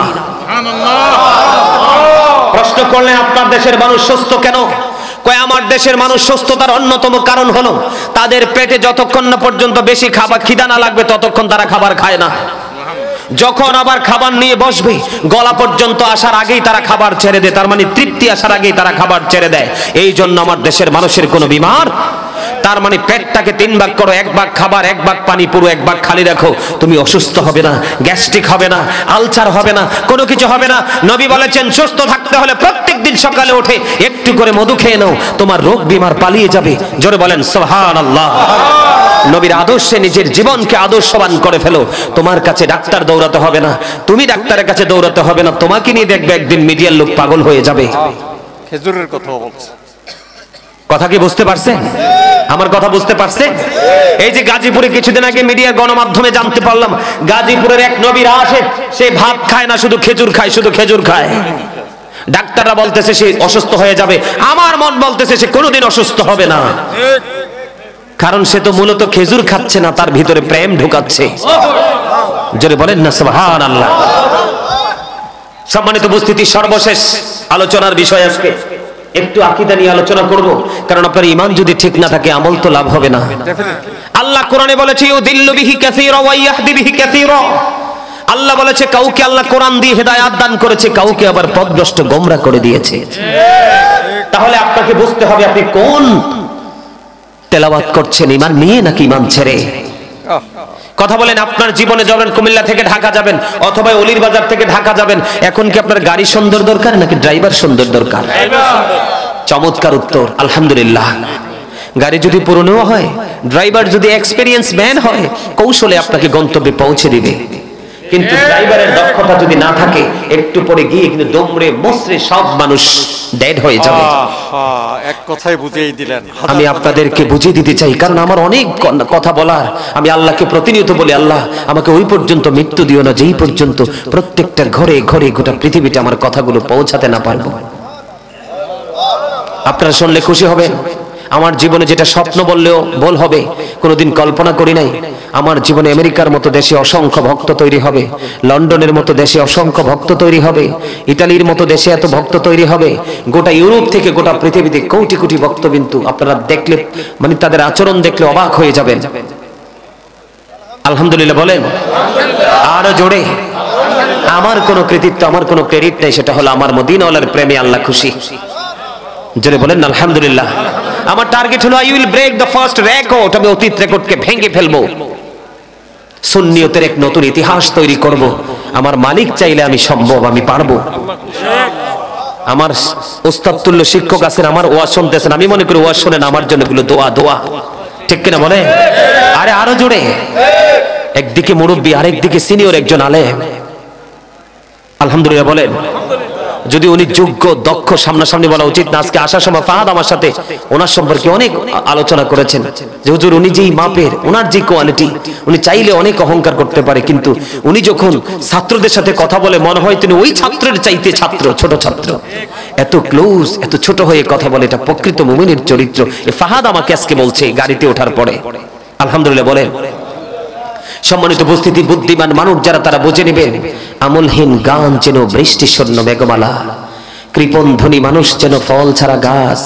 [SPEAKER 1] প্রশ্ন করলেন, আপনার দেশের মানুষ সুস্থ কেন? কয় আমার দেশের মানুষ সুস্থতার অন্যতম কারণ হলো তাদের পেটে যতক্ষণ না পর্যন্ত বেশি খাবার খিদা না লাগবে ততক্ষণ তারা খাবার খায় না। যখন আবার খাবার নিয়ে বসবে, গলা পর্যন্ত আসার আগেই তারা খাবার ছেড়ে দেয়। তার মানে তৃপ্তি আসার আগেই তারা খাবার ছেড়ে দেয়। এই জন্য আমার দেশের মানুষের কোনো বিমার, তার মানে পেটটাকে 3 ভাগ করো, 1 ভাগ খাবার, 1 ভাগ পানি, পুরো 1 ভাগ খালি রাখো, তুমি অসুস্থ হবে না, গ্যাস্ট্রিক হবে না, আলসার হবে না, কোনো কিছু হবে না। নবী বলেছেন সুস্থ থাকতে হলে প্রত্যেক দিন সকালে উঠে একটু করে মধু খেয়ে নাও, তোমার রোগ বিমার পালিয়ে যাবে। জোরে বলেন সুবহানাল্লাহ। নবীর আদর্শে নিজের জীবনকে আদর্শবান করে ফেলো। তোমার কাছে ডাক্তার দৌড়াতে হবে না, তুমি ডাক্তারের কাছে দৌড়াতে হবে না। তোমাকে নিয়ে দেখবে একদিন মিডিয়ার লোক পাগল হয়ে যাবে।
[SPEAKER 3] খেজুরের কথা বলছে।
[SPEAKER 1] কথা কি বুঝতে পারছেন? আমার কথা বুঝতে পারছেন? এই যে গাজীপুরে কিছুদিন আগে মিডিয়ার গণমাধ্যমে জানতে পারলাম, গাজীপুরের এক নবীর আশেক, সে ভাত খায় না, শুধু খেজুর খায়, শুধু খেজুর খায়। ডাক্তাররা বলতেছে সে অসুস্থ হয়ে যাবে, আমার মন বলতেছে সে কোনোদিন অসুস্থ হবে না, কারণ সে তো মূলত খেজুর খাচ্ছে না, তার ভিতরে প্রেম ঢুকাচ্ছে। জোরে বলেন না সুবহানাল্লাহ। সম্মানিত উপস্থিতি, সর্বশেষ আলোচনার বিষয় আজকে একটু আকীদা নিয়ে আলোচনা করব, কারণ আপনার ঈমান যদি ঠিক না থাকে আমল তো লাভ হবে না। আল্লাহ কোরআনে বলেছে ইউদিল্লু বিহি কাসীরা ওয়া ইয়াহদি বিহি কাসীরা। আল্লাহ বলেছে কাউকে আল্লাহ কোরআন দিয়ে হেদায়েত দান করেছে, কাউকে আবার পথভ্রষ্ট গোমরা করে দিয়েছে। তাহলে আপনাকে বুঝতে হবে আপনি কোন তেলাওয়াত করছেন, ঈমান নিয়ে নাকি ঈমান ছেড়ে। কথা বলেন, আপনার জীবনে যাবেন কুমিল্লা থেকে ঢাকা যাবেন, অথবা অলির বাজার থেকে ঢাকা যাবেন, এখন কি আপনার গাড়ি সুন্দর দরকার নাকি ড্রাইভার সুন্দর দরকার? চমৎকার উত্তর, আলহামদুলিল্লাহ। গাড়ি যদি পুরনো হয়, ড্রাইভার যদি এক্সপেরিয়েন্স ম্যান হয়, কৌশলে আপনাকে গন্তব্যে পৌঁছে দিবে। কিন্তু ড্রাইভারের দক্ষতা যদি না থাকে, একটু পরে গিয়ে কিন্তু দমড়ে মসরে সব মানুষ ডেড হয়ে যাবে।
[SPEAKER 3] এক কথায় বুঝিয়ে দিলেন।
[SPEAKER 1] আমি আপনাদেরকে বুঝিয়ে দিতে চাই, কারণ আমার অনেক কথা বলার। আমি আল্লাহকে প্রতিনিয়ত বলি, আল্লাহ আমাকে ওই পর্যন্ত মৃত্যু দিও না যেই পর্যন্ত প্রত্যেকটা ঘরে ঘরে গোটা পৃথিবীতে আমার কথাগুলো পৌঁছাতে না পারবো। আপনারা শুনলে খুশি হবেন, আমার জীবনে যেটা স্বপ্ন বললেও ভুল হবে, কোনোদিন কল্পনা করি নাই আমার জীবনে আমেরিকার মতো দেশে অসংখ্য ভক্ত তৈরি হবে, লন্ডনের মতো দেশে অসংখ্য ভক্ত তৈরি হবে, ইতালির মতো দেশে এত ভক্ত তৈরি হবে, গোটা ইউরোপ থেকে গোটা পৃথিবীতে কোটি কোটি ভক্তবিন্দু। আপনারা দেখলে মানে তাদের আচরণ দেখলে অবাক হয়ে যাবেন। আলহামদুলিল্লাহ বলেন, আরো জোরে। আমার কোনো কৃতিত্ব, আমার কোনো ক্রেডিট নেই, সেটা হলো আমার মদিনাওয়ালার প্রেমে আল্লাহ খুশি। জোরে বলেন আলহামদুলিল্লাহ। আমার টার্গেট হলো I will break the first record, আমি অতীত রেকর্ডকে ভেঙে ফেলবো, সুন্নিয়তের এক নতুন ইতিহাস তৈরি করব। আমার মালিক চাইলে আমি সম্ভব, আমি পারবো। আমার উস্তাদ তুল্য শিক্ষক আছেন, আমার ওয়াজ শুনতেছেন, আমি মনে করি ওয়াজ শুনেন আমার জন্য এগুলো দোয়া দোয়া, ঠিক কিনা বলে? আরে আরো জোরে। একদিকে মুরব্বী, আরেকদিকে সিনিয়র একজন আলেম। আলহামদুলিল্লাহ বলেন। যদি উনি যোগ্য দক্ষ, সামনাসামনি বলা উচিত না। আজকে আসার সময় ফাহাদ আমার সাথে ওনার সম্পর্কে অনেক আলোচনা করেছেন যে হুজুর উনি যেই মাপের, ওনার যে কোয়ালিটি, উনি চাইলে অনেক অহংকার করতে পারে, কিন্তু উনি যখন ছাত্রদের সাথে কথা বলে মনে হয় তিনি ওই ছাত্রের চাইতে ছাত্র, ছোট ছাত্র, এত ক্লোজ, এত ছোট হয়ে কথা বলে। এটা প্রকৃত মুমিনের চরিত্র। ফাহাদ আমাকে আজকে বলছে গাড়িতে ওঠার পরে। আলহামদুলিল্লাহ বলেন। সম্মানিত উপস্থিতি, বুদ্ধিমান মানুষ যারা তারা বুঝে নেবেন, আমলহীন গান যেন বৃষ্টি শূন্য মেঘমালা, কৃপণ ধনী মানুষ যেন ফল ছাড়া গাছ,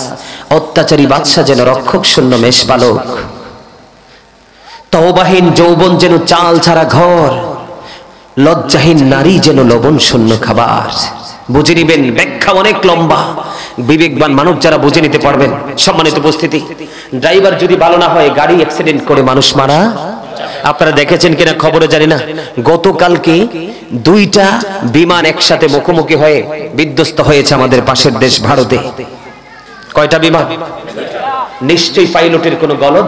[SPEAKER 1] অত্যাচারী বাদশা যেন রক্ষক শূন্য মেষপালক, তওবাহীন যৌবন যেন চাল ছাড়া ঘর, লজ্জাহীন নারী যেন লবণ শূন্য খাবার। বুঝে নিবেন, ব্যাখ্যা অনেক লম্বা। বিবেকবান মানুষ যারা বুঝে নিতে পারবেন। সম্মানিত উপস্থিতি, ড্রাইভার যদি ভালো না হয়, গাড়ি অ্যাক্সিডেন্ট করে মানুষ মারা। আপনারা দেখেছেন কিনা খবরে জানি না, গতকালকে দুইটা বিমান একসাথে মুখোমুখি হয়ে বিধ্বস্ত হয়েছে আমাদের পাশের দেশ ভারতে। কয়টা বিমান? নিশ্চয়ই পাইলটের কোনো গলদ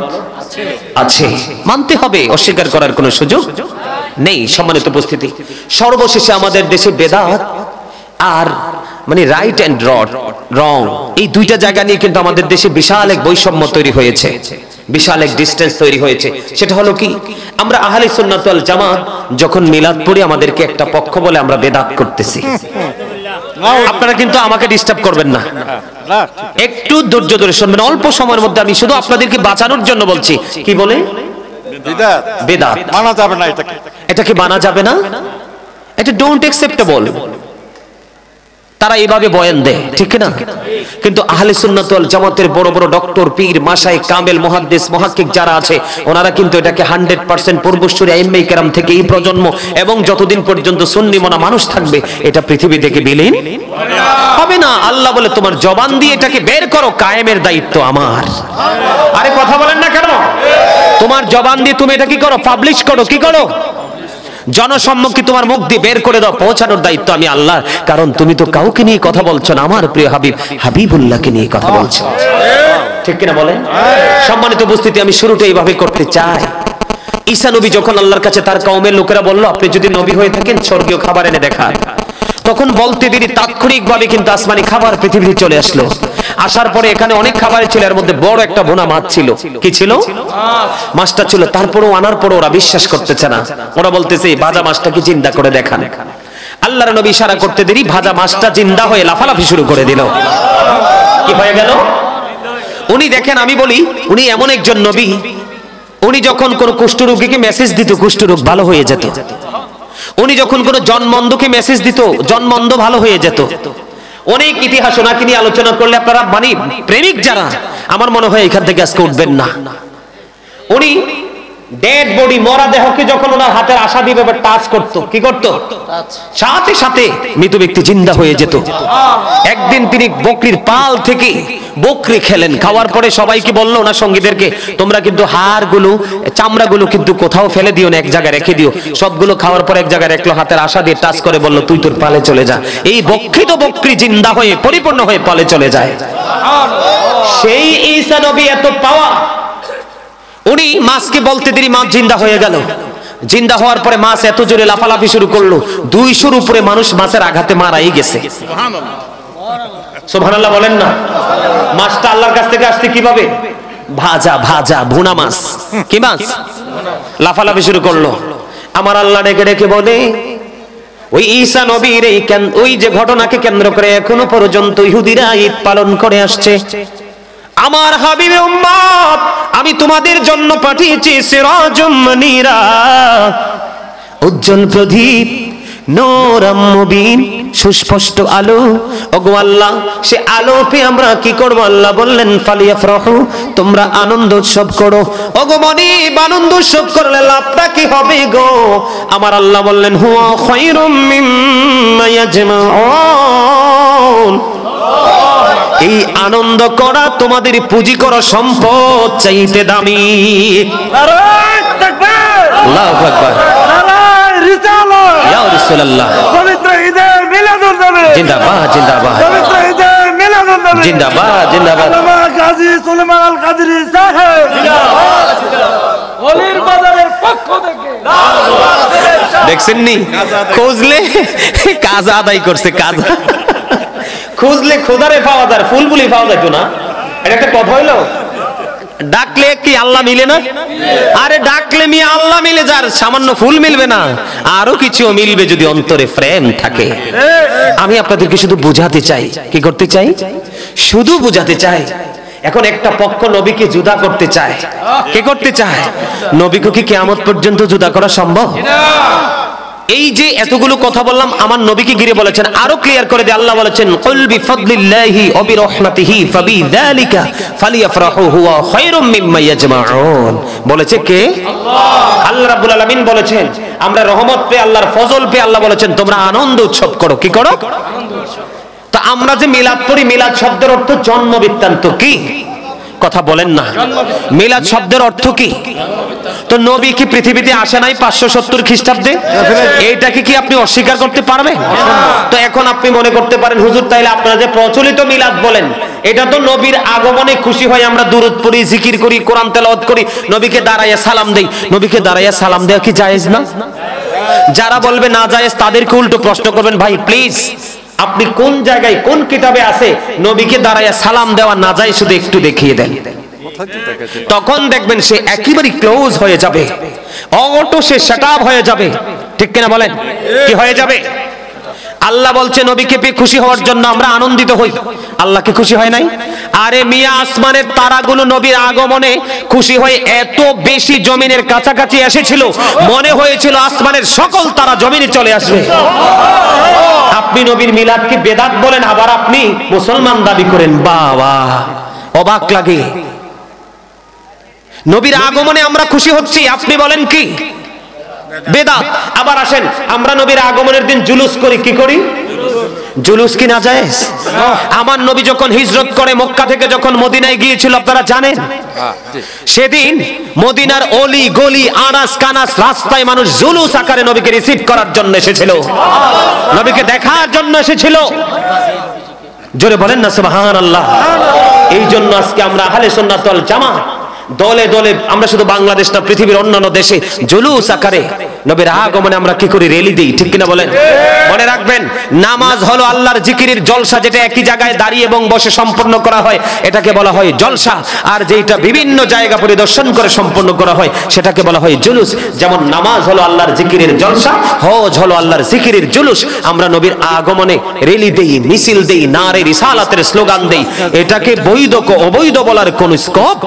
[SPEAKER 1] আছে, মানতে হবে, অস্বীকার করার কোনো সুযোগ নেই। সম্মানিত উপস্থিতি, সর্বশেষে আমাদের দেশে বেদাত আর মানে রাইট এন্ড রং, এই দুইটা জায়গা নিয়ে কিন্তু আমাদের দেশে বিশাল এক বৈষম্য তৈরি হয়েছে, বিশাল এক ডিস্টেন্স তৈরি হয়েছে। সেটা হলো কি, আমরা আহলে সুন্নাত ওয়াল জামাত যখন মিলাদ পড়ি আমাদেরকে একটা পক্ষ বলে আমরা বেদাত করতেছি। আপনারা কিন্তু আমাকে ডিস্টার্ব করবেন না, একটু ধৈর্য ধরে শুনবেন। অল্প সময়ের মধ্যে আমি শুধু আপনাদেরকে বাঁচানোর জন্য বলছি। কি বলে? বেদাত
[SPEAKER 3] মানা যাবে না,
[SPEAKER 1] এটাকে মানা যাবে না, এটা ডোন্ট অ্যাকসেপ্টেবল। তারা এইভাবে বয়ান দেয়, ঠিক না? কিন্তু আহলে সুন্নাত ওয়াল জামাতের বড় বড় ডক্টর, পীর, মাশায়েখ, কামেল, মুহাদ্দিস, মুহাক্কিক যারা আছে, ওনারা কিন্তু এটাকে 100% পূর্বসূরি আইম্মায়ে কেরাম থেকে এই প্রজন্ম এবং যতদিন পর্যন্ত সুন্নি মনা মানুষ থাকবে, এটা পৃথিবী থেকে বিলীন হবে না। আল্লাহ বলে তোমার জবান দিয়ে এটাকে বের করো, কায়েমের দায়িত্ব আমার। আরে কথা বলেন না কেন? তোমার জবান দিয়ে তুমি এটা কি করো? পাবলিশ করো। কি করো? জনসম্মুখে তোমার মুখ দিয়ে বের করে দাও, পৌঁছানোর দায়িত্ব আমি আল্লাহ। কারণ তুমি তো কাউকে নিয়ে কথা বলছো না, আমার প্রিয় হাবিব হাবিবুল্লাহকে নিয়ে কথা বলছো, ঠিক কিনা বলেন? সম্মানিত উপস্থিতি, আমি শুরুটা এইভাবে করতে চাই। ঈসা নবী যখন আল্লাহর কাছে তার কওমের লোকেরা বলল আপনি যদি নবী হয়ে থাকেন স্বর্গীয় খাবার এনে দেখান, তখন বলতে দেরি তাৎক্ষণিকভাবে কিন্তু আসমানি খাবার পৃথিবীতে চলে আসলো। আসার পরে এখানে অনেক খাবার ছিল, এর মধ্যে বড় একটা ভুনা মাছ ছিল। কি ছিল? মাছটা ছিল। তারপরেও আনার পরে ওরা বিশ্বাস করতেছে না, ওরা বলতেছে এই ভাজা মাছটাকে জিন্দা করে দেখান। আল্লাহর নবী ইশারা করতে দেরি ভাজা মাছটা জিন্দা হয়ে লাফালাফি শুরু করে দিল। কি হয়ে গেল? উনি দেখেন, আমি বলি উনি এমন একজন নবী, উনি যখন কোন কুষ্ঠরোগীকে মেসেজ দিত কুষ্ঠরোগ ভালো হয়ে যেত। উনি যখন কোন জন্মন্ধকে মেসেজ দিত জন্মন্ধ ভালো হয়ে যেত। অনেক ইতিহাস ওনাকে নিয়ে আলোচনা করলে আপনারা মানে প্রেমিক যারা, আমার মনে হয় এখান থেকে আজকে উঠবেন না। উনি ডেড বডি, মরা দেহকে যখন ওনার হাতের আশা দিয়ে টাচ করতো, কি করতো? সাথে সাথে মৃত ব্যক্তি জিন্দা হয়ে যেত। একদিন তিনি বকরির পাল থেকে বকরি খেলেন, খাওয়ার পরে সবাইকে বললো না সঙ্গীদেরকে, তোমরা কিন্তু হাড়গুলো চামড়াগুলো কিন্তু কোথাও ফেলে দিও না, এক জায়গায় রেখে দিও। সবগুলো খাওয়ার পর এক জায়গায় রাখলো, হাতের আশা দিয়ে টাচ করে বললো তুই তোর পালে চলে যা। এই বকরি তো বকরি জিন্দা হয়ে পরিপূর্ণ হয়ে পালে চলে যায়। সেই ঈসা নবী এত পাওয়া, উনি মাছকে বলতে দেরি মাছ জিন্দা হয়ে গেল। জিন্দা হওয়ার পরে মাছ এত জোরে লাফালাফি শুরু করলো, 200-র উপরে মানুষ মাছের আঘাতে মারাই গেছে। সুবহানাল্লাহ বলেন না। মাছটা আল্লাহর কাছ থেকে আসছে কিভাবে? ভাজা ভাজা ভুনা মাছ। কি মাছ? লাফালাফি শুরু করলো। আমার আল্লাহ ডেকে ডেকে বলে, ওই ঈসা নবীর ওই যে ঘটনাকে কেন্দ্র করে এখনো পর্যন্ত ইহুদিরা ঈদ পালন করে আসছে। আমার হাবিবের উম্মত, আমি তোমাদের জন্য পাঠিয়েছি সিরাজুম মুনীরা, উজ্জ্বল প্রদীপ, নূরুম মুবিন, সুস্পষ্ট আলো। ওগো আল্লাহ, সে আলো পেয়ে আমরা কি করব? আল্লাহ বললেন ফালিয়াফরাহু, তোমরা আনন্দ উৎসব করো। ওগো মনিব, আনন্দ উৎসব করলে লাভটা কি হবে গো? আমার আল্লাহ বললেন হুয়া খায়রুম মিম্মা ইয়াজমাউন, এই আনন্দ করা তোমাদের পুঁজি করা সম্পদ চাইতে দামি। আল্লাহু আকবার, ইয়া রাসূলুল্লাহ,
[SPEAKER 2] পবিত্র ঈদে মিলাদুন নবী
[SPEAKER 1] জিন্দাবাদ জিন্দাবাদ,
[SPEAKER 2] পবিত্র ঈদে মিলাদুন নবী
[SPEAKER 1] জিন্দাবাদ জিন্দাবাদ,
[SPEAKER 2] আল্লামা গাজী সুলেমান আল কাদরি সাহেব জিন্দাবাদ জিন্দাবাদ, ওলির বাজারের পক্ষ থেকে
[SPEAKER 1] দেখছেন নি? খুঁজলে কাজা আদায় করছে, কাজা খুঁজলে খোদারে পাওয়া যায়, ফুলবুলি পাওয়া যায় না। এটা একটা কথা হইলো? ডাকলে কি আল্লাহ মিলে না? আরে ডাকলে মিয়া আল্লাহ মিলে, যার সামান্য ফুল মিলবে না, আরো কিছু মিলবে যদি অন্তরে প্রেম থাকে। আমি আপনাদেরকে শুধু বুঝাতে চাই, কি করতে চাই? শুধু বুঝাতে চাই। এখন একটা পক্ষ নবীকে জুদা করতে চায়, কে করতে চায়? নবীকে কি কিয়ামত পর্যন্ত জুদা করা সম্ভব? এই যে এতগুলো কথা বললাম, আমার নবীকে ঘিরে বলেছেন, আরো ক্লিয়ার করে দিয়ে আল্লাহ বলেছেন কুল বিফাদলিল্লাহি ওয়া বিরহমাতিহি ফাবিযালিকা ফালিয়াফরাহু হুয়া খায়রুম মিম্মা ইয়াজমাউন। বলেছে কে? আল্লাহ। আল্লাহ রাব্বুল আলামিন বলেছেন, আমরা রহমত পেয়ে, আল্লাহর ফজল পেয়ে আল্লাহ বলেছেন তোমরা আনন্দ উৎসব করো। কি করো? তো আমরা যে মিলাদ পড়ি, মিলাদ শব্দের অর্থ জন্ম বৃত্তান্ত। কি কথা বলেন না? মিলাদ শব্দের অর্থ কি? তো নবী কি পৃথিবীতে আসে নাই 570 খ্রিস্টাব্দে? এইটাকে কি আপনি অস্বীকার করতে পারবেন? তো এখন আপনি মনে করতে পারেন হুজুর তাইলে আপনারা যে প্রচলিত মিলাদ বলেন, এটা তো নবীর আগমনে খুশি হয় আমরা দুরূদ পড়ি, জিকির করি, কোরআন তেলাওয়াত করি, নবীকে দাঁড়াইয়া সালাম দেই। নবীকে দাঁড়াইয়া সালাম দেওয়া কি জায়েজ না? যারা বলবে না জায়েজ, তাদেরকে উল্টো প্রশ্ন করবেন, ভাই প্লিজ আপনি কোন জায়গায় কোন কিতাবে আছে নবীকে দাঁড়াইয়া সালাম দেওয়া না যায়, শুধু একটু দেখিয়ে দেন। তখন দেখবেন সে একেবারে ক্লোজ হয়ে যাবে, অটো সে শাটআপ হয়ে যাবে। ঠিক কিনা বলেন? কি হয়ে যাবে? আল্লাহ বলছে নবীকে পেয়ে খুশি হওয়ার জন্য আমরা আনন্দিত হই, আল্লাহকে খুশি হয় নাই? আরে মিয়া, আসমানের তারাগুলো নবীর আগমনে খুশি হয়ে এত বেশি জমিনের কাছাকাছি এসেছিল, মনে হয়েছিল আসমানের সকল তারা জমিনে চলে আসবে। আপনি নবীর মিলাদকে বেদাত বলেন, আবার আপনি মুসলমান দাবি করেন। বাবা, অবাক লাগে। নবীর আগমনে আমরা খুশি হচ্ছি, আপনি বলেন কি বেদাত। আবার আসেন, আমরা নবীর আগমনের দিন জুলুস করি। কি করি? জুলুস কি না জায়েজ? আমার নবী যখন হিজরত করে মক্কা থেকে যখন মদিনায় গিয়েছিল, আপনারা জানেন সেদিন মদিনার অলি গলি আনাস কানাস রাস্তায় মানুষ জুলুস আকারে নবীকে রিসিভ করার জন্য এসেছিল, নবীকে দেখার জন্য এসেছিল। জোরে বলেন না সুবহানাল্লাহ। এই জন্য আজকে আমরা আহলে সুন্নাত ওয়াল জামাত দলে দলে, আমরা শুধু বাংলাদেশ না, পৃথিবীর অন্যান্য দেশে জুলুস আকারে নবীর আগমনে আমরা কি করি? রেলি দেই, ঠিক কিনা বলেন? মনে রাখবেন, নামাজ হলো আল্লাহর জিকিরের জলসা, যেটা একই জায়গায় দাঁড়িয়ে এবং বসে সম্পন্ন করা হয়, এটাকে বলা হয় জলসা। আর যেটা বিভিন্ন জায়গা পরিদর্শন করে সম্পন্ন করা হয়, সেটাকে বলা হয় জুলুস। যেমন নামাজ হলো আল্লাহর জিকিরের জলসা, হজ হলো আল্লাহর জিকিরের জুলুস। আমরা নবীর আগমনে রেলি দেই, মিছিল দেই, নারে রিসালাতের স্লোগান দেই, এটাকে বৈধ অবৈধ বলার কোন স্কোপ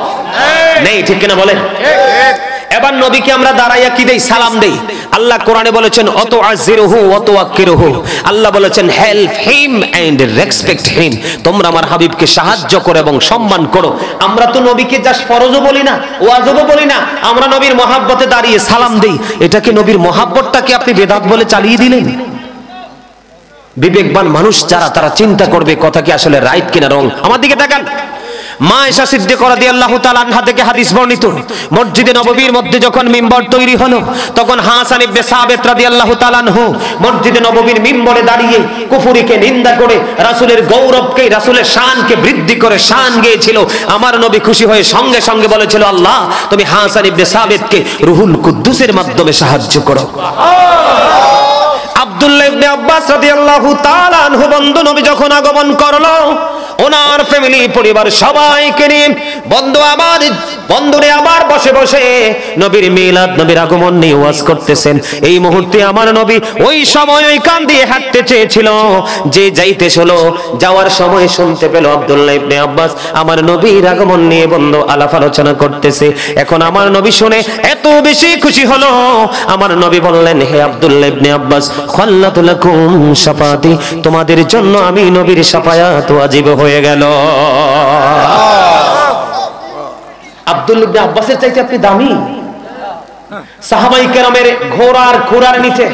[SPEAKER 1] নেই, ঠিক কিনা বলেন? এবার নবীকে আমরা দাঁড়াইয়া কি দেই? সালাম দেই। আল্লাহ কোরআনে বলেছেন অত আজিরহু অত আকিরহু, আল্লাহ বলেছেন help him and respect him, তোমরা আমার হাবিবকে সাহায্য করো এবং সম্মান করো। আমরা তো নবীকে জাস্ট ফরজও বলি না, ওয়াজিবও বলি না, আমরা নবীর মহাব্বতে দাঁড়িয়ে সালাম দেই। এটাকে নবীর মহাব্বতটাকে আপনি বেদাত বলে চালিয়ে দিলেন। বিবেকবান মানুষ যারা, তারা চিন্তা করবে কথা কি আসলে রাইট কিনা রং। আমার দিকে তাকান, মা আয়েশা সিদ্দিকা রাদিয়াল্লাহু তাআলা আনহা থেকে হাদিস বর্ণিত, মসজিদে নববীর মধ্যে যখন মিম্বর তৈরি হলো, তখন হাসান ইবনে সাবিত রাদিয়াল্লাহু তাআলা আনহু মসজিদে নববীর মিম্বরে দাঁড়িয়ে কুফরিকে নিন্দা করে রাসূলের গৌরবকে, রাসূলের শানকে বৃদ্ধি করে শান গেয়েছিল। আমার নবী খুশি হয়ে সঙ্গে সঙ্গে বলেছিল, আল্লাহ তুমি হাসান ইবনে সাবিতকে রুহুল কুদ্দুসের মাধ্যমে সাহায্য করো। আব্দুল্লাহ ইবনে আব্বাস রাদিয়াল্লাহু তাআলা আনহু বন্ধু নবী যখন আগমন করলো, ওনার ফ্যামিলি পরিবার সবাইকে নিয়ে বন্ধুরে আবার বসে বসে নবীর মিলাদ, নবীর আগমন নিয়ে ওয়াজ করতেছেন। এই মুহূর্তে আমার নবী ওই সময় ওই কান দিয়ে হাঁটতে চেয়েছিল, যে যাইতেছিল, যাওয়ার সময় শুনতে পেল আব্দুল্লাহ ইবনে আব্বাস আমার নবীর আগমন নিয়ে বন্ধু আলাপ আলোচনা করতেছে। এখন আমার নবী শুনে এত বেশি খুশি হলো, আমার নবী বললেন, হে আব্দুল্লাহ ইবনে আব্বাস, খাল্লাতু লাকুম শাফাতি, তোমাদের জন্য আমি নবীর শাফায়াত ওয়াজিব হয়ে গেল। আব্দুল্লাহ ইবনে আব্বাসের চাইতে আপনি দামি। সাহাবাই কেরামের ঘোড়ার খুরার নিচে,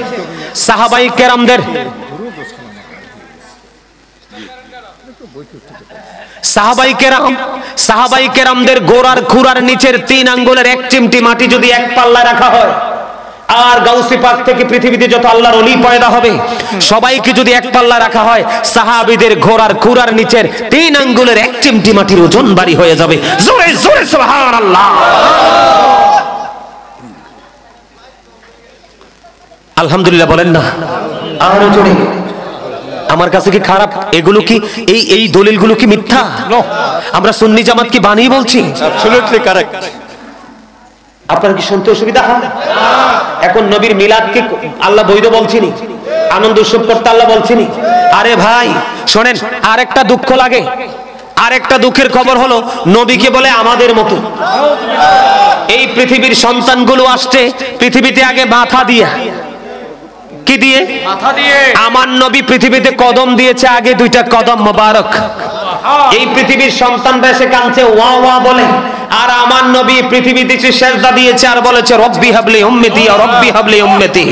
[SPEAKER 1] সাহাবাই কেরামদের সাহাবাই কেরামদের গোড়ার খুরার নিচের 3 আঙ্গুলের 1 চিমটি মাটি যদি এক পাল্লায় রাখা হয়, আর গাউসি পাক থেকে পৃথিবীতে যত আল্লাহর ওলি পয়দা হবে সবাইকে যদি এক পাল্লা রাখা হয়, সাহাবীদের ঘোড়ার খুরার নিচের 3 আঙ্গুলের 1 চিমটি মাটির ওজন ভারী হয়ে যাবে। জোরে জোরে সুবহানাল্লাহ। আলহামদুলিল্লাহ বলেন না? আরো জোরে। আমার কাছে কি খারাপ? এগুলো কি এই দলিলগুলো কি মিথ্যা? আমরা সুন্নি জামাত কি বানিয়ে বলছি?
[SPEAKER 3] Absolutely correct.
[SPEAKER 1] আপনার কি শুনতে অসুবিধা হয়? এখন নবীর মিলাদকে আল্লাহ বৈধ বলছিনি, আনন্দ উৎসব করতে আল্লাহ বলছিনি। আরে ভাই শোনেন, আরেকটা দুঃখ লাগে, আরেকটা দুঃখের খবর হলো, নবীকে বলে আমাদের মতো। এই পৃথিবীর সন্তানগুলো আসছে পৃথিবীতে আগে মাথা দিয়ে, কি দিয়ে? মাথা দিয়ে। আমার নবী পৃথিবীতে কদম দিয়েছে আগে 2টা কদম মোবারক। এই পৃথিবীর সন্তানরা এসে কাঁদছে ওয়া ওয়া বলে, আর আমার নবী পৃথিবীতে সেজদা দিয়েছে আর বলেছে রব্বি হাবলি উম্মতি আর রব্বি হাবলি উম্মতি।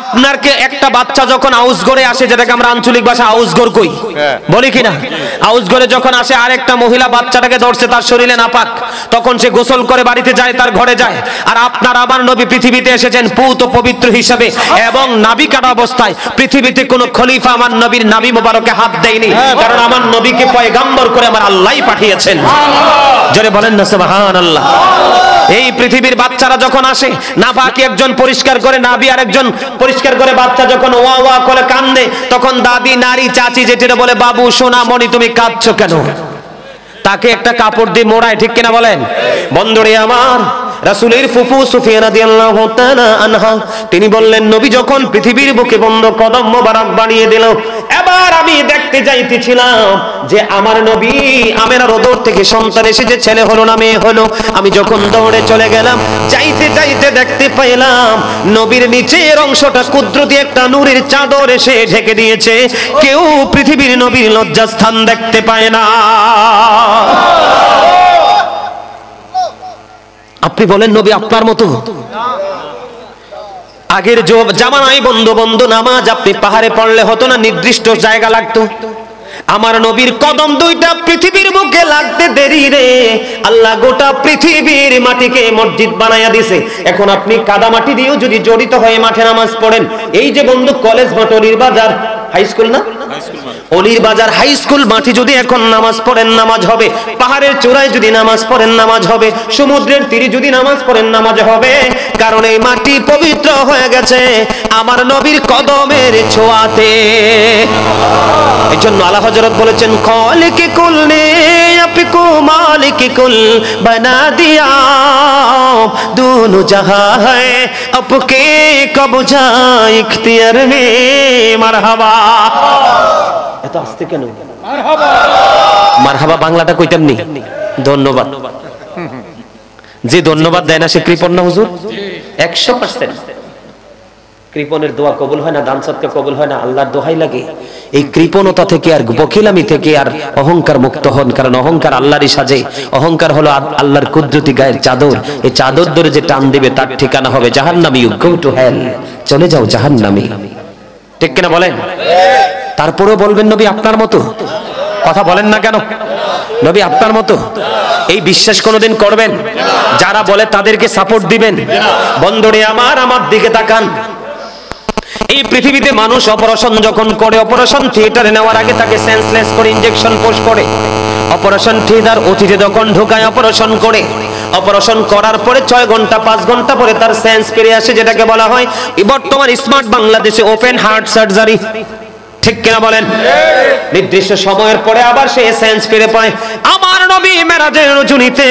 [SPEAKER 1] আপনারকে একটা বাচ্চা যখন আউসগড়ে আসে, যেটাকে আমরা আঞ্চলিক ভাষা আউসগড় কই, বলি কিনা, আউসগড়ে যখন আসে আরেকটা মহিলা বাচ্চাটাকে ধরছে, তার শরীরে নাপাক, তখন সে গোসল করে বাড়িতে যায়, তার ঘরে যায়। আর আপনার আমার নবী পৃথিবীতে এসেছেন পুত পবিত্র হিসাবে, এবং নাভি কাটা অবস্থায়। পৃথিবীতে কোন খলিফা আমার নবীর নাভি মোবারকে হাত দেয়নি, কারণ আমার নবীকে পয়গাম্বর করে আমার আল্লাহই পাঠিয়েছেন। জোরে বলেন না সুবহানাল্লাহ। এই পৃথিবীর বাচ্চারা যখন আসে, নাপাকি একজন পরিষ্কার করে নাভি, আরেকজন পরিষ্কার করে, বাচ্চা যখন ওয়া ওয়া করে কান্দে, তখন দাদি, নারী, চাচি যেটা বলে, বাবু সোনা মনি তুমি কাঁদছো কেন? তাকে একটা কাপড় দিয়ে মোড়ায়, ঠিক কিনা বলেন? বন্ধুরে আমার, রাসূলের ফুফু সুফিয়া রাদিয়াল্লাহু তাআলা আনহা তিনি বললেন, নবী যখন পৃথিবীর বুকে বন্ধ কদম মোবারক বানিয়ে দিল, এবার আমি দেখতে যাইতেছিলাম যে আমার নবী আমেনার ওদর থেকে সন্তান এসেছে, ছেলে হলো না মেয়ে হলো। আমি যখন দৌড়ে চলে গেলাম, যাইতে যাইতে দেখতে পাইলাম নবীর নিচের অংশটা কুদরতি একটা নূরের চাদর এসে ঢেকে দিয়েছে। কেউ পৃথিবীর নবীর লজ্জাস্থান দেখতে পায় না। আপনি বলেন নবী আপনার মতো? আগের জামানায় বন্ধু বন্ধু নামাজ আপনি পাহাড়ে পড়লে হতো না, নির্দিষ্ট জায়গা লাগতো। আমার নবীর কদম 2টা পৃথিবীর মুখে লাগতে দেরি রে, আল্লাহ গোটা পৃথিবীর মাটিকে মসজিদ বানায়া দিছে। এখন আপনি কাদা মাটি দিয়েও যদি জড়িত হয়ে মাঠে নামাজ পড়েন, এই যে বন্ধু কলেজ মাঠের বাজার, হাই স্কুল না, অলির বাজার হাই স্কুল মাঠে যদি এখন নামাজ পড়েন নামাজ হবে, পাহাড়ের চূড়ায় যদি নামাজ পড়েন নামাজ হবে, সমুদ্রের তীরে যদি নামাজ পড়েন নামাজ হবে, কারণ এই মাটি পবিত্র হয়ে গেছে আমার নবীর কদমের ছোঁয়াতে। এজন্য আলা হযরত বলেছেন খালিকে কুল নে আপকো মালিক কুল বানা দিয়া, दोनों जहां है आपके कब्जा इख्तियार में মারহাবা। এত আস্তে কেন মারহাবা? মারহাবা বাংলাটা কইতাম নি ধন্যবাদ। যে ধন্যবাদ দেয় না সে কৃপণ না হুজুর? 100% কৃপণের দোয়া কবুল হয় না, দান সদকা কবুল হয় না, আল্লাহর দোহাই লাগে এই কৃপণতা থেকে আর বখিলামি থেকে আর অহংকার মুক্ত হন। কারণ অহংকার আল্লাহরই সাজে, অহংকার হলো আল্লাহর কুদরতি গায়ের চাদর। এই চাদর ধরে যে টান দিবে তার ঠিকানা হবে জাহান্নামী। ইউ গো টু হেল, চলে যাও জাহান্নামী। ঠিক কিনা বলেন? তারপরেও বলবেন নবী আপনার মতো, কথা বলেন না কেন? নবী আপনার মতো, এই বিশ্বাস কোনোদিন করবেন? যারা বলে তাদেরকে সাপোর্ট দিবেন? বন্ধুরে আমার দিকে তাকান। এই পৃথিবীতে মানুষ অপারেশন যখন করে, অপারেশন থিয়েটারে নেওয়ার আগে তাকে সেন্সলেস করে ইনজেকশন পোস্ট করে, অপারেশন থিয়েটার অতীতে যখন ঢোকায় অপারেশন করে, অপারেশন করার পরে 6 ঘন্টা 5 ঘন্টা পরে তার সেন্স ফিরে আসে, যেটাকে বলা হয় বর্তমান স্মার্ট বাংলাদেশে ওপেন হার্ট সার্জারি। ঠিক কিনা বলেন? নির্দিষ্ট সময়ের পরে আবার সে সেন্স ফিরে পায়। আমার নবী মেরাজের রজনীতে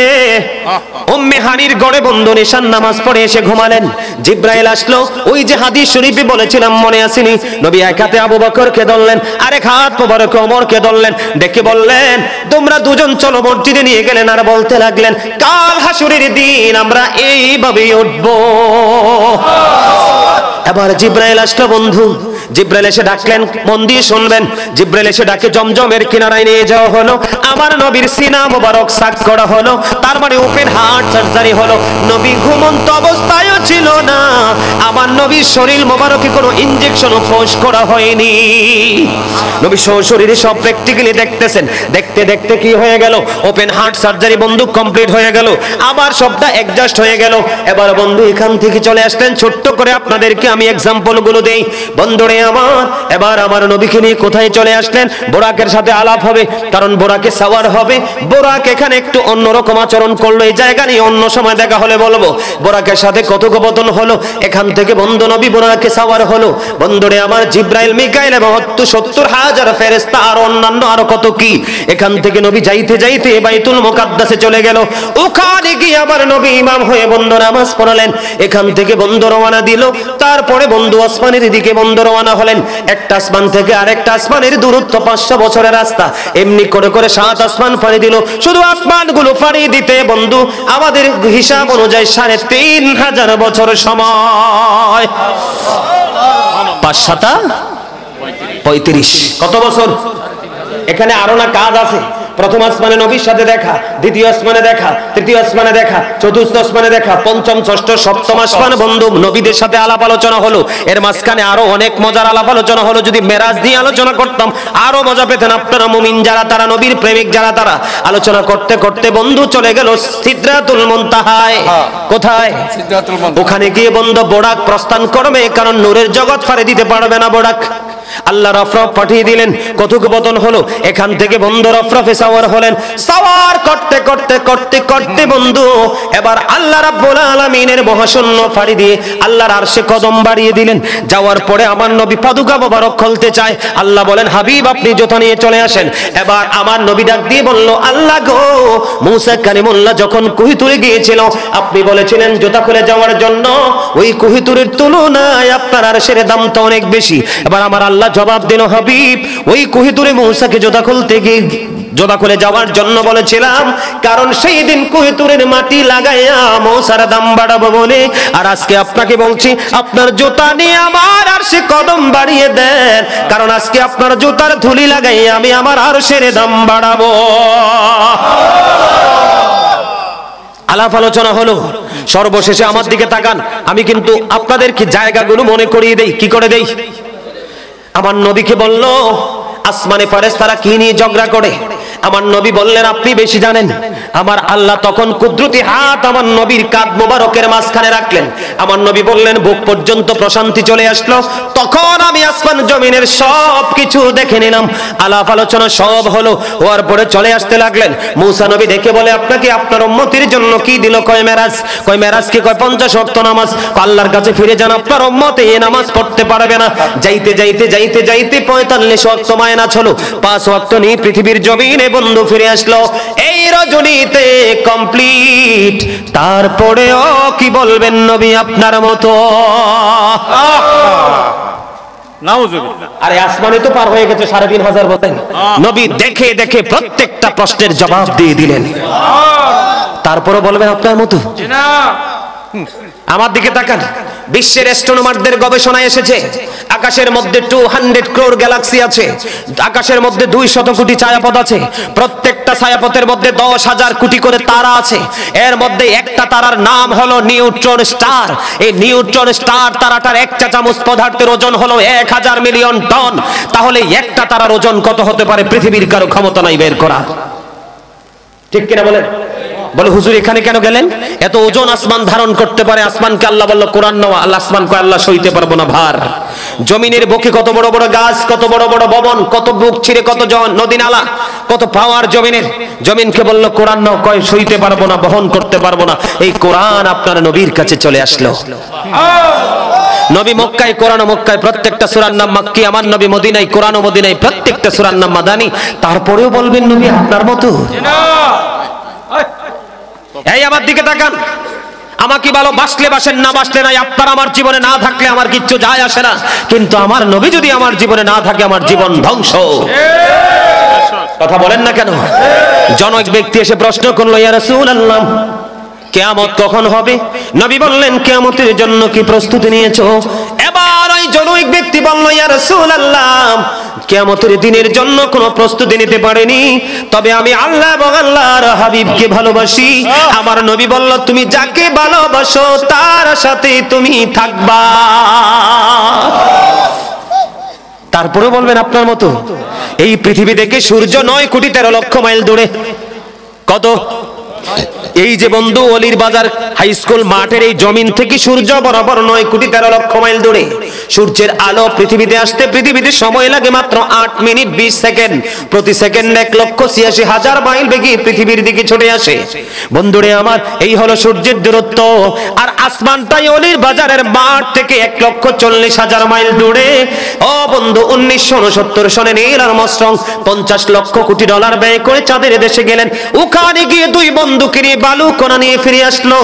[SPEAKER 1] উম্মে হানির গড়ে বন্ধু নিশান নামাজ পড়ে এসে ঘুমালেন। জিব্রাইল আসলো, ওই যে হাদিস শরীফে বলেছিলাম মনে আসেনি? নবী এক হাতে আবু বকরকে ধরলেন, আরেক হাত মোবারক ওমরকে ধরলেন, ডেকে বললেন তোমরা দুজন চলো মসজিদে নিয়ে গেলেন। আর বলতে লাগলেন কাল হাসুরের দিন আমরা এইভাবেই উঠবো। এবার জিব্রাইল আসলো বন্ধু, জিব্রাইল এসে ডাকলেন, মন দিয়ে শুনবেন। জিব্রাইল এসে ডাকে জমজমের কিনারায় নিয়ে যাওয়া হলো, আমার নবীর সিনা মোবারক সাক করা হলো, তার মানে ওপেন হার্ট সার্জারি হলো। নবী ঘুমন্ত অবস্থায়ও ছিল না, আমার নবীর শরীর মোবারকে কোনো ইনজেকশনও পোস্ট করা হয়নি। নবী শরীরে সব প্র্যাকটিক্যালি দেখতেছেন। দেখতে দেখতে কি হয়ে গেল? ওপেন হার্ট সার্জারি বন্ধু কমপ্লিট হয়ে গেল, আবার সবটা অ্যাডজাস্ট হয়ে গেল। এবার বন্ধু এখান থেকে চলে আসলেন, ছোট্ট করে আপনাদেরকে আমি এক্সাম্পল গুলো দেই বন্ধুরে আমার। এবার আমার নবীকে নিয়ে কোথায় চলে আসলেন? বোরাকের সাথে আলাপ হবে, কারণ বোরাকে সাওয়ার হবে। বোরাক এখানে একটু অন্যরকম আচরণ করলো, এই জায়গা নিয়ে অন্য সময় দেখা হলে বলবো। বোরাকের সাথে কথোপকথন হলো, এখান থেকে বন্ধু নবী বোরাকে সাওয়ার হলো। বন্ধুরে আমার জিব্রাইল মিকাইল এবং 70,000 ফেরেশতা আর অন্যান্য আরো কত কি। এখান থেকে নবী যাইতে যাইতে বাইতুল মুকাদ্দাসে চলে গেল। ওখানে গিয়ে আবার নবী ইমাম হয়ে বন্ধু নামাজ পড়ালেন। এখান থেকে বন্ধু রওনা দিল, তারপরে বন্ধু আসমানের দিকে বন্ধু রওনা হলেন। একটা আসমান থেকে আরেকটা আসমানের দূরত্ব 500 বছরের রাস্তা। এমনি করে করে 7 আসমান ফাড়ি দিল। শুধু আসমানগুলো ফাড়ি দিতে বন্ধু আমাদের হিসাব অনুযায়ী 3500 বছর সময়। 5 7 35 কত বছর? এখানে আরো না কাজ আছে। প্রথম আসমানে নবীর সাথে দেখা, দ্বিতীয় আসমানে দেখা, তৃতীয় আসমানে দেখা, চতুর্থ আসমানে দেখা, পঞ্চম ষষ্ঠ সপ্তম আসমানে বন্ধু নবীদের সাথে আলাপ আলোচনা হলো। এর মাঝখানে আরো অনেক মজার আলাপ আলোচনা হলো। যদি মেরাজ নিয়ে আলোচনা করতাম আরো মজা পেতেন আপনারা মুমিন যারা, তারা নবীর প্রেমিক যারা, তারা আলোচনা করতে করতে বন্ধু চলে গেল সিদরাতুল মুনতাহায়। কোথায়? সিদরাতুল মুনতাহা। ওখানে গিয়ে বন্ধু বোরাক প্রস্থান করবে, কারণ নূরের জগৎ ফাড়ি দিতে পারবে না বোরাক। আল্লাহ রফরফ পাঠিয়ে দিলেন, কথোপকথন হলো। এখান থেকে বন্ধু রফরফে সাওয়ার হলেন। সাওয়ার করতে করতে করতে করতে বন্ধু এবার আল্লাহ রাব্বুল আলামিনের মহাশূন্য ফাড়ি দিয়ে আল্লাহর আরশে কদম বাড়িয়ে দিলেন। যাওয়ার পরে আমার নবী পাদুকা মোবারক খুলতে চায়। আল্লাহ বলেন হাবিব আপনি জুতা নিয়ে চলে আসেন। এবার আমার নবী ডাক দিয়ে বলল, আল্লাহ গো, মুসা কালিমুল্লাহ যখন কুহিতুরে গিয়েছিল আপনি বলেছিলেন জুতা খুলে যাওয়ার জন্য, ওই কুহিতুরের তুলনায় আপনার আরশের দাম তো অনেক বেশি। এবার আমার আল্লাহ জবাব দিল, হাবিব ওই কুহিতুরে মুসাকে জুতা খুলতে গিয়ে জোদা খুলে যাওয়ার জন্য বলেছিলাম, কারণ সেই দিন কুহিতুরের মাটি লাগাইয়া মৌসার দাম বাড়াবো বলে। আর আজকে আপনাকে বলছি আপনার জুতা নিয়ে আমার আরশে কদম বাড়িয়ে দেন, কারণ আজকে আপনার জুতার ধুলি লাগাইয়া আমি আমার আরশের দাম বাড়াবো। আলাপ আলোচনা হলো। সর্বশেষে আমার দিকে তাকান, আমি কিন্তু আপনাদেরকে জায়গাগুলো মনে করিয়ে দেই। কি করে দেই? আমার নবীকে বলল আসমানে ফেরেশতারা কি নিয়ে ঝগড়া করে। আমার নবী বললেন আপনি বেশি জানেন। আমার আল্লাহ তখন কুদরতি হাত আমার নবীর কাঁধ মোবারকের মাঝখানে রাখলেন। আমার নবী বললেন বুক পর্যন্ত প্রশান্তি চলে আসলো। তখন আমি আসমান জমিনের সব কিছু দেখে নিলাম, আলাপ আলোচনা সব হলো, হওয়ার পরে চলে আসতে লাগলেন। মুসা নবী দেখে বলে আপনাকে আপনার উম্মতের জন্য কি দিল? কয় মেরাজ। কয় মেরাজ কি? কয় 50 ওয়াক্ত নামাজ। আল্লাহর কাছে ফিরে যান, আপনার উম্মত এই নামাজ পড়তে পারবে না। যাইতে যাইতে যাইতে যাইতে 45 ওয়াক্ত মায়নাজ হলো, 5 ওয়াক্ত নিয়ে পৃথিবীর জমিনে বন্ধু ফিরে আসলো। এই রজনীতে কমপ্লিট। তারপরেও কি বলবেন নবী আপনার মতো? আরে আসমানে তো পার হয়ে গেছে 3500 বছর। নবী দেখে দেখে প্রত্যেকটা প্রশ্নের জবাব দিয়ে দিলেন। তারপরে বলবেন আপনার মতো? আমার দিকে তাকান, বিশ্বের অ্যাস্ট্রোনমারদের গবেষণায় এসেছে আকাশের মধ্যে 200 crore গ্যালাক্সি আছে। আকাশের মধ্যে 200 কোটি ছায়াপথ আছে। প্রত্যেকটা ছায়াপথের মধ্যে 10,000 কোটি করে তারা আছে। এর মধ্যে একটা তারার নাম হলো নিউট্রন স্টার। এই নিউট্রন স্টার তারাটার 1 চা চামচ পদার্থের ওজন হলো 1000 মিলিয়ন টন। তাহলে একটা তারার ওজন কত হতে পারে? পৃথিবীর কারো ক্ষমতা নাই বের করা। ঠিক কিনা বলেন? বলে হুজুর এখানে কেন গেলেন? এত ওজন আসমান ধারণ করতে পারে। আসমানকে আল্লাহ বলল কোরআন নাও। আল্লাহ আসমানকে আল্লাহ সইতে পারবো না ভার। জমিনের বুকে কত বড় বড় গাছ, কত বড় বড় ভবন, কত বুক ছিঁড়ে কত নদী নালা, কত পাওয়ার জমিনের। জমিনকে বলল কোরআন নাও। কয় সইতে পারবো না, বহন করতে পারবো না। এই কোরআন আপনার নবীর কাছে চলে আসলো। নবী মক্কায়, কোরআন মক্কায়, প্রত্যেকটা সূরার নাম মাক্কি। আমার নবী মদিনায়, কোরআন ও মদিনায়, প্রত্যেকটা সূরার নাম মাদানী। তারপরেও বলবেন নবী আপনার মতো? এই আমার দিকে তাকান, আমাকে ভালো বাসলে বাসেন, না বাসলে নাই। আপনার আমার জীবনে না থাকলে আমার কিচ্ছু যায় আসে না, কিন্তু আমার নবী যদি আমার জীবনে না থাকে আমার জীবন ধ্বংস। কথা বলেন না কেন? জনক ব্যক্তি এসে প্রশ্ন করলো ইয়া রাসূলুল্লাহ কিয়ামত কখন হবে? নবী বললেন কিয়ামতের জন্য কি প্রস্তুতি নিয়েছো? এবার ওই জনৈক ব্যক্তি বলল ইয়া রাসূলুল্লাহ কিয়ামতের দিনের জন্য কোনো প্রস্তুতি নিতে পারেনি, তবে আমি আল্লাহ এবং আল্লাহর হাবিবকে ভালোবাসি। আমার নবী বলল তুমি যাকে ভালোবাসো তার সাথে তুমি থাকবা। তারপরে বলবেন আপনার মতো? এই পৃথিবী থেকে সূর্য 9,13,00,000 মাইল দূরে। কত? এই যে বন্ধু অলির বাজার হাই স্কুল মাঠের এই জমিন থেকে সূর্য বরাবর 9,13,00,000 মাইল দূরে। সূর্যের আলো পৃথিবীতে আসতে পৃথিবীতে সময় লাগে মাত্র 8 মিনিট 20 সেকেন্ড। প্রতি সেকেন্ডে 1,86,000 মাইল বেগে পৃথিবীর দিকে ছুটে আসে। বন্ধুরে আমার, এই হলো সূর্যের দূরত্ব। আর আসমানটাই অলির বাজারের মাঠ থেকে 1,40,000 মাইল দূরে। ও বন্ধু, 1969 সনে নীল আর্মস্ট্রং $50 লক্ষ কোটি ব্যয় করে চাঁদের দেশে গেলেন। ওখানে গিয়ে দুই বন্ধুকে নিয়ে বালু কণা নিয়ে ফিরে আসলো।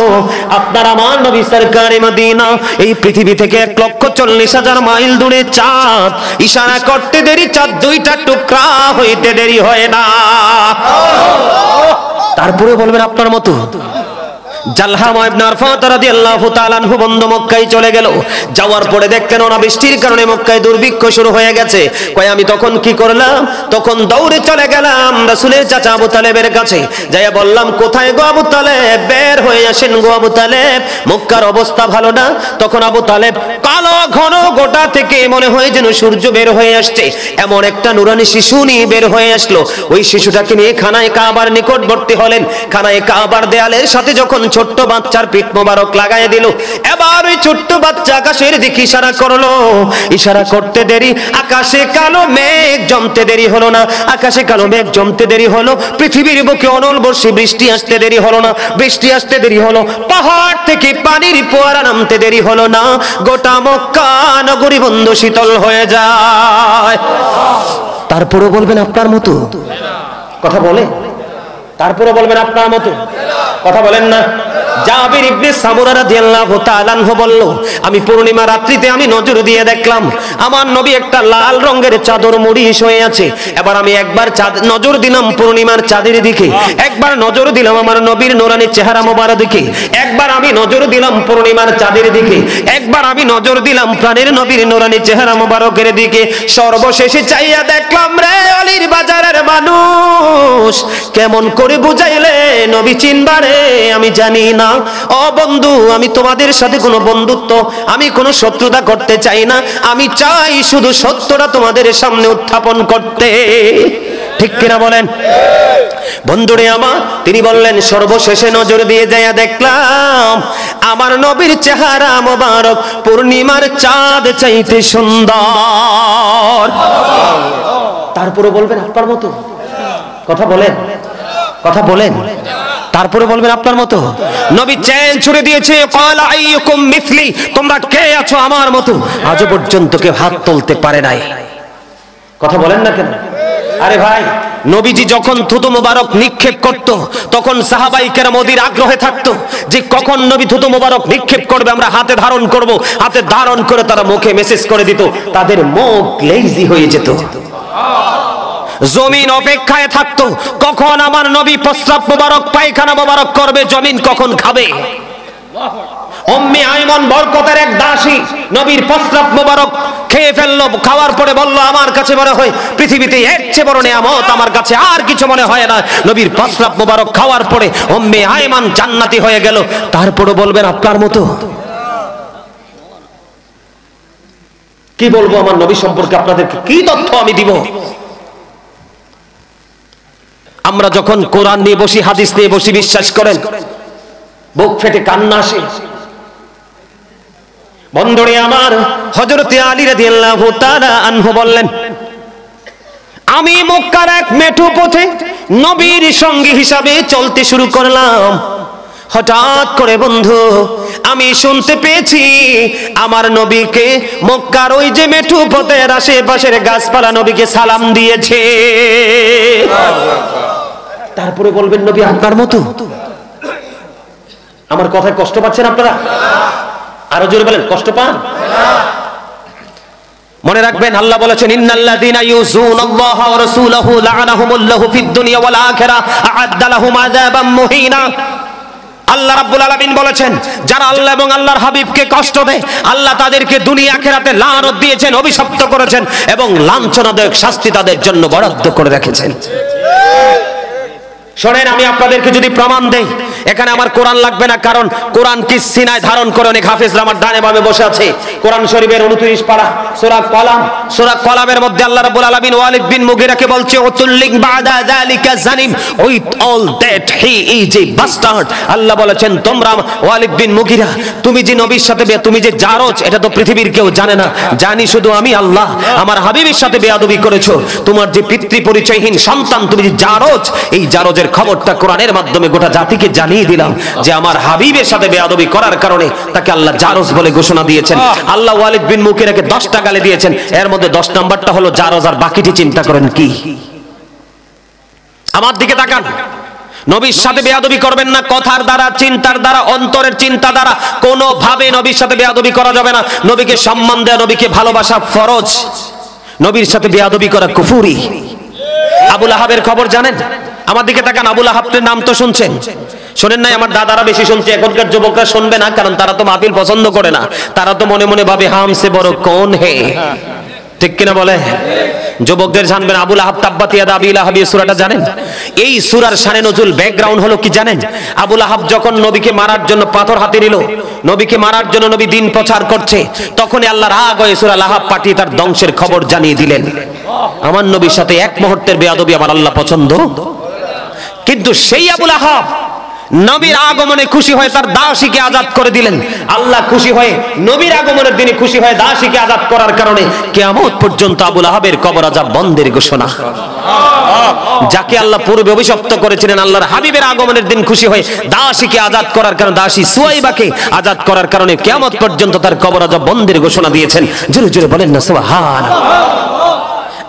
[SPEAKER 1] আপনার আমার নবী সরকারে মদিনা এই পৃথিবী থেকে 1,40,000 মাইল দূরে চাঁদ। ইশারা করতে দেরি, চাঁদ দুইটা টুকরা হইতে দেরি হয় না। তারপরে বলবেন আপনার মতো? জালহাম ইবনে আরফাত রাদিয়াল্লাহু তাআলা আনহু বন্ধ মক্কায় চলে গেল। যাওয়ার পরে দেখলেন ওনা বৃষ্টির কারণে মক্কায় দুর্ভিক্ষ শুরু হয়ে গেছে। কয় আমি তখন কি করলাম? তখন দৌড়ে চলে গেলাম রাসূলের চাচা আবু তালেবের কাছে। যাইয়া বললাম কোথায় গো আবু তালেব, বের হয়ে আসেন গো আবু তালেব, মক্কার অবস্থা ভালো না। তখন আবু তালেব কালো ঘন গোটা থেকে মনে হয় যেন সূর্য বের হয়ে আসছে, এমন একটা নুরানি শিশু নিয়ে বের হয়ে আসলো। ওই শিশুটাকে নিয়ে খানায় কাবার নিকটবর্তী হলেন। খানায় কাবার দেয়ালের সাথে যখন ছোট্ট বাচ্চার পিঠ মোবারক লাগায় দিল, এবার ওই ছোট্ট বাচ্চা আকাশের দিকে ইশারা করলো। ইশারা করতে দেরি, আকাশে কালো মেঘ জমতে দেরি হলো না। আকাশে কালো মেঘ জমতে দেরি হলো, পৃথিবীর বুকে অনল বর্ষে বৃষ্টি আসতে দেরি হলো না। বৃষ্টি আসতে দেরি হলো, পাহাড় থেকে পানির ফোয়ারা নামতে দেরি হলো না। গোটা মক্কা নগরী বন্ধ শীতল হয়ে যায়। তারপরে বলবেন আপনার মতো? কথা বলে? তারপরে বলবেন আপনার মতো? কথা বলেন না? জাবির ইবনে সামুরা রাদিয়াল্লাহু তাআলা আনহু বলল আমি পূর্ণিমা রাত্রিতে আমি নজর দিয়ে দেখলাম আমার নবী একটা লাল রঙের চাদর মুড়ি শুয়ে আছে। এবার আমি একবার নজর দিলাম পূর্ণিমার চাঁদের দিকে, একবার নজর দিলাম আমার নবীর নূরানি চেহারা মোবারক দিকে, একবার আমি নজর দিলাম পূর্ণিমার চাঁদের দিকে, একবার আমি নজর দিলাম প্রাণের নবীর নূরানি চেহারা মোবারকের দিকে। সর্বশেষে চাইয়া দেখলাম রে অলির বাজারের মানুষ, কেমন করে বুঝাইলে নবী চিনবারে আমি জানি না। ও বন্ধু, আমি তোমাদের সাথে কোনো বন্ধুত্ব, আমি কোনো শত্রুতা করতে চাই না। আমি চাই শুধু সত্যটা তোমাদের সামনে উত্থাপন করতে। ঠিক কিনা বলেন? বন্ধুরে আমার, তিনি বললেন সর্বশেষে নজর দিয়ে যাইয়া দেখলাম আমার নবীর চেহারা মোবারক পূর্ণিমার চাঁদ চাইতে সুন্দর। তারপরে বলবেন আপনার মতো কথা বলেন, কথা বলেন, তারপরে বলবেন আপনার মতো। নবী চ্যালেঞ্জ ছুড়ে দিয়েছে, ক্বালা আইয়ুকুম মিথলি, তোমরা কে আছো আমার মতো? আজও পর্যন্ত কেউ হাত তুলতে পারে নাই। কথা বলেন না কেন? আরে ভাই, নবীজি যখন থুতু মোবারক নিক্ষেপ করত তখন সাহাবাই কেরাম অধীর আগ্রহে থাকতো যে কখন নবী থুতু মোবারক নিক্ষেপ করবে, আমরা হাতে ধারণ করব। হাতে ধারণ করে তারা মুখে মেসেজ করে দিত, তাদের মুখ লেজি হয়ে যেত। জমিন অপেক্ষায় থাকতো কখন আমার নবী প্রস্রাব মোবারক পায়খানা মোবারক করবে, জমিন কখন খাবে। উম্মে আইমান বরকতের এক দাসী নবীর প্রস্রাব মোবারক খেয়ে ফেললো, খাওয়ার পরে বলল আমার কাছে মনে হয় পৃথিবীতে এর চেয়ে বড় নিয়ামত আমার কাছে আর কিছু মনে হয় না। নবীর প্রস্রাব মোবারক খাওয়ার পরে উম্মে আইমান জান্নাতি হয়ে গেল। তারপরে বলবেন আপনার মতো। কি বলবো আমার নবী সম্পর্কে, আপনাদেরকে কি তথ্য আমি দিব? আমরা যখন কোরআন নিয়ে বসি, হাদিস নিয়ে বসি, বিশ্বাস করেন বুক ফেটে কান্না আসে। বন্ধুরে আমার, হযরতে আলী রাদিয়াল্লাহু তাআলা আনহু বললেন, আমি মক্কার এক মেঠো পথে নবীর সঙ্গী হিসাবে চলতে শুরু করলাম। হঠাৎ করে বন্ধু আমি শুনতে পেয়েছি আমার নবীকে মক্কার ওই যে মেঠো পথের আশেপাশের গাছপালা নবীকে সালাম দিয়েছে। তারপরে বলবেন নবী আপনার মতো। আমার কথায় কষ্ট পাচ্ছেন আপনারা? আরো জোরে বলেন, কষ্ট পান? মনে রাখবেন আল্লাহ বলেছেন, ইন্নাল্লাযীনা ইউযুনাল্লাহা ওয়া রাসূলাহু লা'আনাহুমুল্লাহু ফিদ দুনিয়া ওয়াল আখিরাহ আ'আদ্দা লাহুম আযাবাম মুহিনা। আল্লাহ রাব্বুল আলামিন বলেছেন, যারা আল্লাহ এবং আল্লাহর হাবিবকে কষ্ট দেয় আল্লাহ তাদেরকে দুনিয়া আখিরাতে লানত দিয়েছেন, অভিশপ্ত করেছেন এবং লাঞ্ছনাদায়ক শাস্তি তাদের জন্য বরাদ্দ করে রেখেছেন। শোনেন, আমি আপনাদেরকে যদি প্রমাণ দেই, এখানে আমার কোরআন লাগবে না, কারণ কোরআন কি সিনায় ধারণ করে অনেক হাফেজরা আমার ডানে বামে বসে আছে। কোরআন শরীফের 29 পারা সূরা কলাম, সূরা কলামের মধ্যে আল্লাহ রাব্বুল আলামিন ওয়ালিদ বিন মুগিরাকে বলছে, ওতুল্লিক বাদা যালিকা জানিম, with all that he is a bastard. আল্লাহ বলেছেন, তোমরা ওয়ালিদ বিন মুগিরা, তুমি যে নবীর সাথে তুমি যে জারজ, এটা তো পৃথিবীর কেউ জানে না, জানি শুধু আমি আল্লাহ। আমার হাবিবের সাথে বেয়াদবি করেছো, তোমার যে পিতৃ পরিচয়হীন সন্তান, তুমি যে জারজ, এই জারজের খবরটা কোরআনের মাধ্যমে গোটা জাতিকে জানিয়ে দিলাম যে আমার হাবিবের সাথে বেয়াদবি করার কারণে তাকে আল্লাহ জারজ বলে ঘোষণা দিয়েছেন। আল্লাহ ওয়ালিদ বিন মুগিরাকে 10টা গালি দিয়েছেন, এর মধ্যে 10 নাম্বারটা হলো জারজ, আর বাকিটি চিন্তা করেন কি। আমার দিকে তাকান, নবীর সাথে বেয়াদবি করবেন না, কথার দ্বারা, চিন্তার দ্বারা, অন্তরের চিন্তা দ্বারা কোনোভাবে নবীর সাথে বেয়াদবি করা যাবে না। নবীকে সম্মান দেওয়া, নবীকে ভালোবাসা ফরজ, নবীর সাথে বেয়াদবি করা কুফরি। আবু লাহাবের খবর জানেন? আমার দিকে তাকান, আবু লাহাবের নাম তো শুনছেন, শোনেন নাই? আমার দাদারা বেশি শুনছে, এখনকার যুবকরা শুনবে না, কারণ তারা তো মাহফিল পছন্দ করে না। তারা তো মনে মনে ভাবে হামসে বড় কোন হে, ঠিক কিনা বলে? যুবকদের জানবেন, আবু লাহাব তাব্বাত ইয়াদা আবি লাহাব, এই সূরাটা জানেন? এই সূরার শানে নজুল ব্যাকগ্রাউন্ড হলো কি জানেন? আবু লাহাব যখন নবীকে মারার জন্য পাথর হাতে নিল, নবীকে মারার জন্য নবী দিন প্রচার করছে, তখনই আল্লাহ রাগ হয়ে সূরা লাহাব পাঠিয়ে তার ধ্বংসের খবর জানিয়ে দিলেন। আমার নবীর সাথে এক মুহূর্তের বেয়াদবি আমার আল্লাহ পছন্দ। কিন্তু সেই আবু লাহাব নবীর আগমনে খুশি হয়ে তার দাসীকে আজাদ করে দিলেন। আল্লাহ খুশি হয়ে নবীর আগমনের দিনে খুশি হয়ে দাসীকে আজাদ করার কারণে কিয়ামত পর্যন্ত আবু লাহাবের কবর আযাব বন্ধের ঘোষণা। যাকে আল্লাহ পূর্বে অভিশপ্ত করেছিলেন, আল্লাহর হাবিবের আগমনের দিন খুশি হয়ে দাসীকে আজাদ করার কারণে, দাসী সুয়াইবাকে আজাদ করার কারণে কিয়ামত পর্যন্ত তার কবর আযাব বন্ধের ঘোষণা দিয়েছেন। জোরে জোরে বলেন না সুবহানাল্লাহ।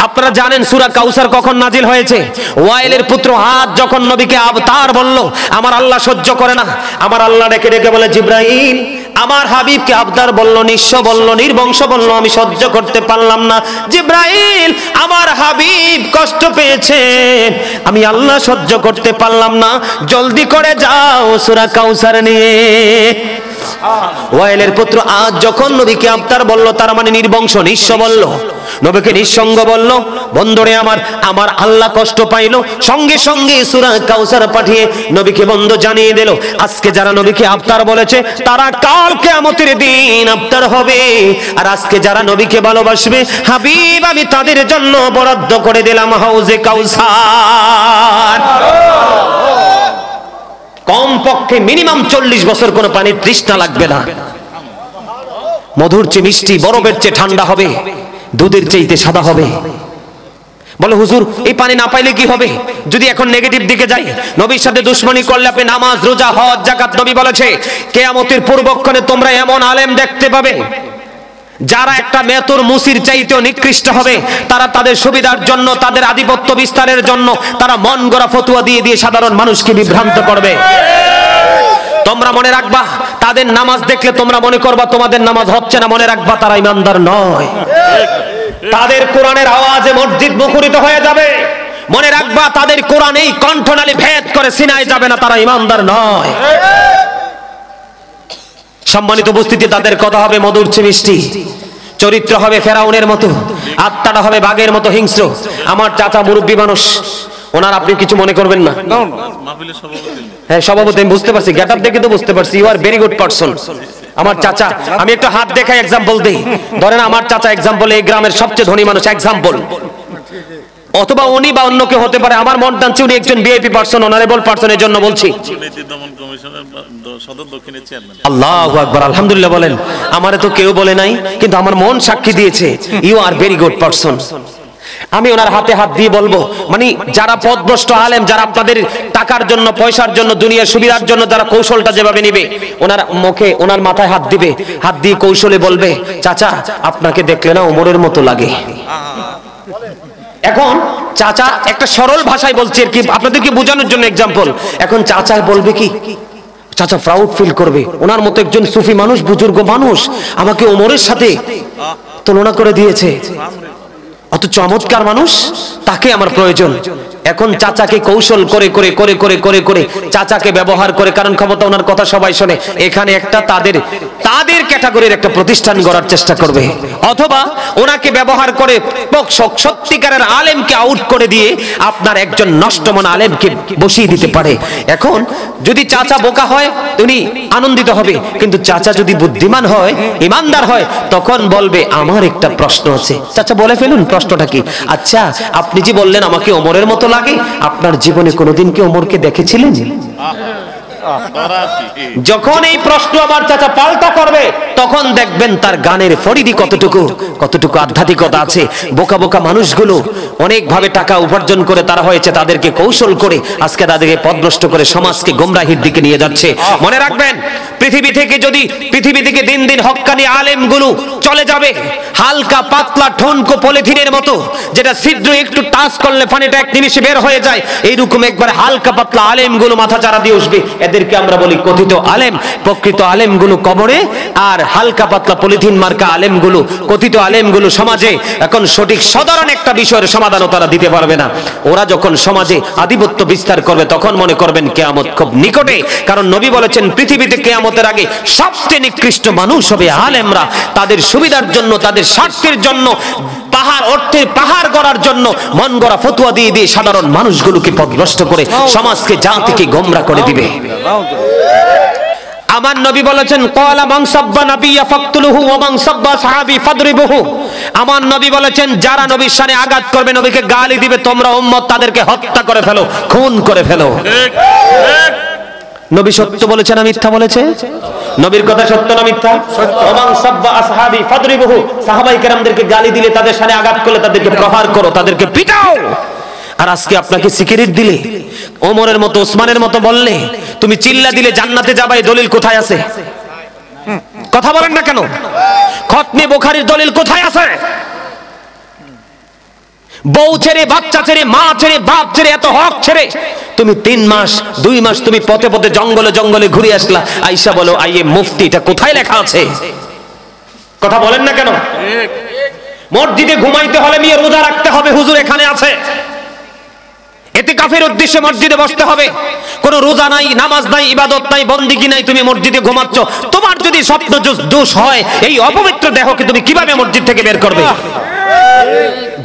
[SPEAKER 1] আপনারা জানেন সূরা কাউসার কখন নাজিল হয়েছে? ওয়াইলের পুত্র হাত যখন নবীকে আবতার বলল, আমার আল্লাহ সহ্য করে না, আমার আল্লাহ ডেকে ডেকে বলে, জিবরাইল আমার হাবিবকে আবতার বলল, নিঃস্ব বলল, নির্বংশ বলল, আমি সহ্য করতে পারলাম না। জিবরাইল আমার হাবিব কষ্ট পেয়েছে, আমি আল্লাহ সহ্য করতে পারলাম না, জলদি করে যাও সূরা কাউসার নিয়ে। ওয়াইলের পুত্র আজ যখন নবীকে আবতার বলল, তার মানে নির্বংশ নিঃস্ব বলল, নবীকে নিঃসঙ্গ বলল। বন্ধুরে আমার, আমার আল্লাহ কষ্ট পাইল, সঙ্গে সঙ্গে সূরা কাউসার পাঠিয়ে নবীকে বন্ধ জানিয়ে দিল, আজকে যারা নবীকে আবতার বলেছে তারা কাল কিয়ামতের দিন আবতার হবে। আর আজকে যারা নবীকে ভালোবাসবে, হাবিব আমি তাদের জন্য বরাদ্দ করে দিলাম হাউজে কাউসার। কমপক্ষে মিনিমাম 40 বছর কোনো পানির তৃষ্ণা লাগবে না। মধুর চেয়ে মিষ্টি, বরফের চেয়ে ঠান্ডা হবে, দুধের চাইতে সাদা হবে। বলে হুজুর এই পানি না পাইলে কি হবে? যদি এখন নেগেটিভ দিকে যাই, নবীর সাথে দুশমনি করলে আপনি নামাজ, রোজা, হজ, যাকাত, নবী বলেছে কিয়ামতের পূর্বক্ষণে তোমরা এমন আলেম দেখতে পাবে যারা একটা মেতর মুসির চাইতেও নিকৃষ্ট হবে। তারা তাদের সুবিধার জন্য, তাদের আধিপত্য বিস্তারের জন্য তারা মন গড়া ফতোয়া দিয়ে দিয়ে সাধারণ মানুষকে বিভ্রান্ত করবে। তোমরা মনে রাখবা, তাদের নামাজ দেখলে তোমরা মনে করবা তোমাদের নামাজ হচ্ছে না, মনে রাখবা তারা ইমানদার নয়। তাদের কোরআনের আওয়াজে মসজিদ মুখরিত হয়ে যাবে, মনে রাখবা তাদের কোরআনেই কণ্ঠনালী ভেদ করে সিনায় যাবে না, তারা ইমানদার নয়। সম্মানিত উপস্থিতি, তাদের কথা হবে মধুর চেয়ে মিষ্টি, চরিত্র হবে ফেরাউনের মতো, আত্মাটা হবে বাঘের মতো হিংস্র। আমার চাচা মুরব্বী মানুষ, ওনার আপনি কিছু মনে করবেন না। হ্যাঁ সভাপতি, আমি বুঝতে পারছি, গেটআপ দেখে তো বুঝতে পারছি you are very good person. আমার চাচা, আমি একটু হাত দেখাই এক্সাম্পল দেই। ধরেন আমার চাচা এক্সাম্পল, এই গ্রামের সবচেয়ে ধনী মানুষ এক্সাম্পল, অথবা উনি বা অন্য কেউ হতে পারে। আমার মন টানছে উনি একজন ভিআইপি পারসন, অনারেবল পারসন, এর জন্য বলছি। আল্লাহু আকবার, আলহামদুলিল্লাহ বলেন। আমারে তো কেউ বলে নাই, কিন্তু আমার মন সাক্ষী দিয়েছে you are very good person. আমি ওনার হাতে হাত দিয়ে বলবো, মানে যারা পথভ্রষ্ট আলেম, যারা আপনাদের টাকার জন্য, পয়সার জন্য, দুনিয়ার সুবিধার জন্য যারা কৌশলটা যেভাবে নিবে, ওনার মুখে, ওনার মাথায় হাত দিবে, হাত দিয়ে কৌশলে বলবে, চাচা আপনাকে দেখলে না ওমরের মতো লাগে। এখন চাচা একটা সরল ভাষায় বলছে আর কি, আপনাদেরকে বোঝানোর জন্য এক্সাম্পল। এখন চাচা বলবে কি, চাচা প্রাউড ফিল করবে, ওনার মতো একজন সুফি মানুষ, বুজুর্গ মানুষ আমাকে ওমরের সাথে তুলনা করে দিয়েছে, অত চমৎকার মানুষ, তাকে আমার প্রয়োজন। এখন চাচাকে কৌশল করে করে করে করে করে করে চাচাকে ব্যবহার করে, কারণ ক্ষমতা ওনার কথা সবাই শোনে, এখানে একটা তাদের ক্যাটাগরির একটা প্রতিষ্ঠান গড়ার চেষ্টা করবে, অথবা ওনাকে ব্যবহার করে সত্যিকারের আলেমকে আউট করে দিয়ে আপনার একজন নষ্টমন আলেমকে বসিয়ে দিতে পারে। এখন যদি চাচা বোকা হয় উনি আনন্দিত হবে, কিন্তু চাচা যদি বুদ্ধিমান হয়, ইমানদার হয়, তখন বলবে আমার একটা প্রশ্ন আছে। চাচা বলে ফেলুন প্রশ্নটা কি? আচ্ছা আপনি যে বললেন আমাকে ওমরের মতো লাগে, আপনার জীবনে কোনোদিন কি ওমরকে দেখেছিলেন? যখন এই প্রশ্ন আমার চাচা পাল্টা করবে, তখন দেখবেন তার গানের ফরিদি কতটুকু আধ্যাত্মিকতা আছে। বোকা বোকা মানুষগুলো অনেক ভাবে টাকা উপার্জন করে তারা হয়েছে, তাদেরকে কৌশল করে আজকে তাদেরকে পথভ্রষ্ট করে সমাজকে গোমরাহির দিকে নিয়ে যাচ্ছে। মনে রাখবেন, পৃথিবী থেকে দিন দিন হক্কানি আলেমগুলো চলে যাবে হালকা পাতলা ঠনকো পলিথিনের মতো, যেটা ছিদ্র একটু টাচ করলে পানিটা এক নিমিষে বের হয়ে যায়। এইরকম একবার হালকা পাতলা আলেমগুলো মাথা চারা দিয়ে উঠবে, এদেরকে আমরা বলি কথিত আলেম। প্রকৃত আলেমগুলো কবরে, আর হালকা পাতলা পলিথিন মার্কা আলেমগুলো, কথিত আলেমগুলো সমাজে এখন সঠিক সাধারণ একটা বিষয়ের সমাধানও তারা দিতে পারবে না। ওরা যখন সমাজে আধিপত্য বিস্তার করবে, তখন মনে করবেন কিয়ামত খুব নিকটে, কারণ নবী বলেছেন পৃথিবীতে কিয়ামতের আগে সবচেয়ে নিকৃষ্ট মানুষ হবে আলেমরা। তাদের সুবিধার জন্য, তাদের স্বার্থের জন্য, অর্থের পাহাড় গড়ার জন্য মন গড়া ফতোয়া দিয়ে দিয়ে সাধারণ মানুষগুলোকে পথভ্রষ্ট করে সমাজকে জাতিকে গোমরা করে দিবে। আমার নবী বলেছেন ক্বালা মান সাব্বা নাবিয়্যা ফাকতুলুহু ওয়া মান সাব্বা সাহাবী ফাদরিবুহু। আমার নবী বলেছেন যারা নবীর শানে আঘাত করবে, নবীকে গালি দিবে, তোমরা উম্মত তাদেরকে হত্যা করে ফেলো, খুন করে ফেলো। নবী সত্য বলেছেন না মিথ্যা বলেছে? নবীর কথা সত্য না মিথ্যা? ওমান সাব্বা আসহাবি ফাদরিবুহু, সাহাবায়ে কেরামদেরকে গালি দিলে, তাদের শানে আঘাত করলে তাদেরকে প্রহার করো, তাদেরকে পিটাও। আর আজকে আপনাকে সিগারেট দিলে, ওমরের মতো, ওসমানের মতো বললে, তুমি চিল্লা দিলে জান্নাতে যাবা, এই দলিল কোথায় আছে? কথা বলেন না কেন? খতমে বুখারীর দলিল কোথায় আছে? বউ ছেড়ে, বাচ্চা ছেড়ে, মা ছেড়ে, বাপ ছেড়ে, এত হক ছেড়ে তুমি 3 মাস 2 মাস তুমি পথে পথে জঙ্গলে জঙ্গলে ঘুরে আসলা, আইসা বলো আইয়ে মুফতি, এটা কোথায় লেখা আছে? কথা বলেন না কেন? মসজিদে ঘুমাইতে হলে মিয়া রোজা রাখতে হবে, হুজুর এখানে আছে। ইতিকাফের উদ্দেশ্যে মসজিদে বসতে হবে। কোনো রোজা নাই, নামাজ নাই, ইবাদত নাই, বন্দেগী নাই, তুমি মসজিদে ঘুমাচ্ছ। তোমার যদি স্বপ্ন দোষ হয়, এই অপবিত্র দেহকে তুমি কিভাবে মসজিদ থেকে বের করবে?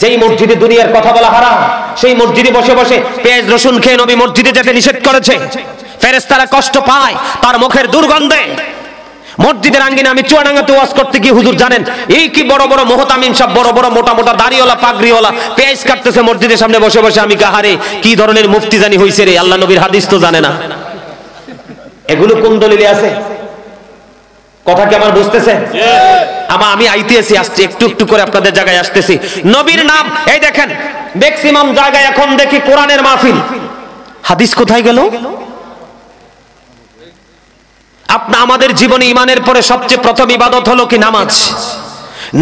[SPEAKER 1] যেই মসজিদে দুনিয়ার কথা বলা হারাম, সেই মসজিদে বসে বসে পেঁয়াজ রসুন খেয়ে নবী মসজিদে যেতে নিষেধ করেছে। ফেরেশতারা কষ্ট পায় তার মুখের দুর্গন্ধে। মসজিদের আঙ্গিনে আমি চুয়াডাঙ্গাতে ওয়াজ করতে গিয়ে হুজুর জানেন, এই কি বড় বড় মুহতামিম সব বড় বড় মোটা মোটা দাড়িওয়ালা পাগড়িওয়ালা পেঁয়াজ কাটতেছে মসজিদের সামনে বসে বসে। আমি কাহারে কি ধরনের মুফতি জানি হইছে রে, আল্লাহ নবীর হাদিস তো জানে না। এগুলো কোন দলিলে আছে? কথা কি আমার বুঝতেছে? আমি আইতেছি, আসছি একটু একটু করে আপনাদের জায়গায় আসতেছি। নবীর নাম এই দেখেন, ম্যাক্সিমাম জায়গায় এখন দেখি কোরআনের মাহফিল। হাদিস কোথায় গেল? আমাদের জীবনে ইমানের পরে সবচেয়ে প্রথম ইবাদত হলো কি? নামাজ।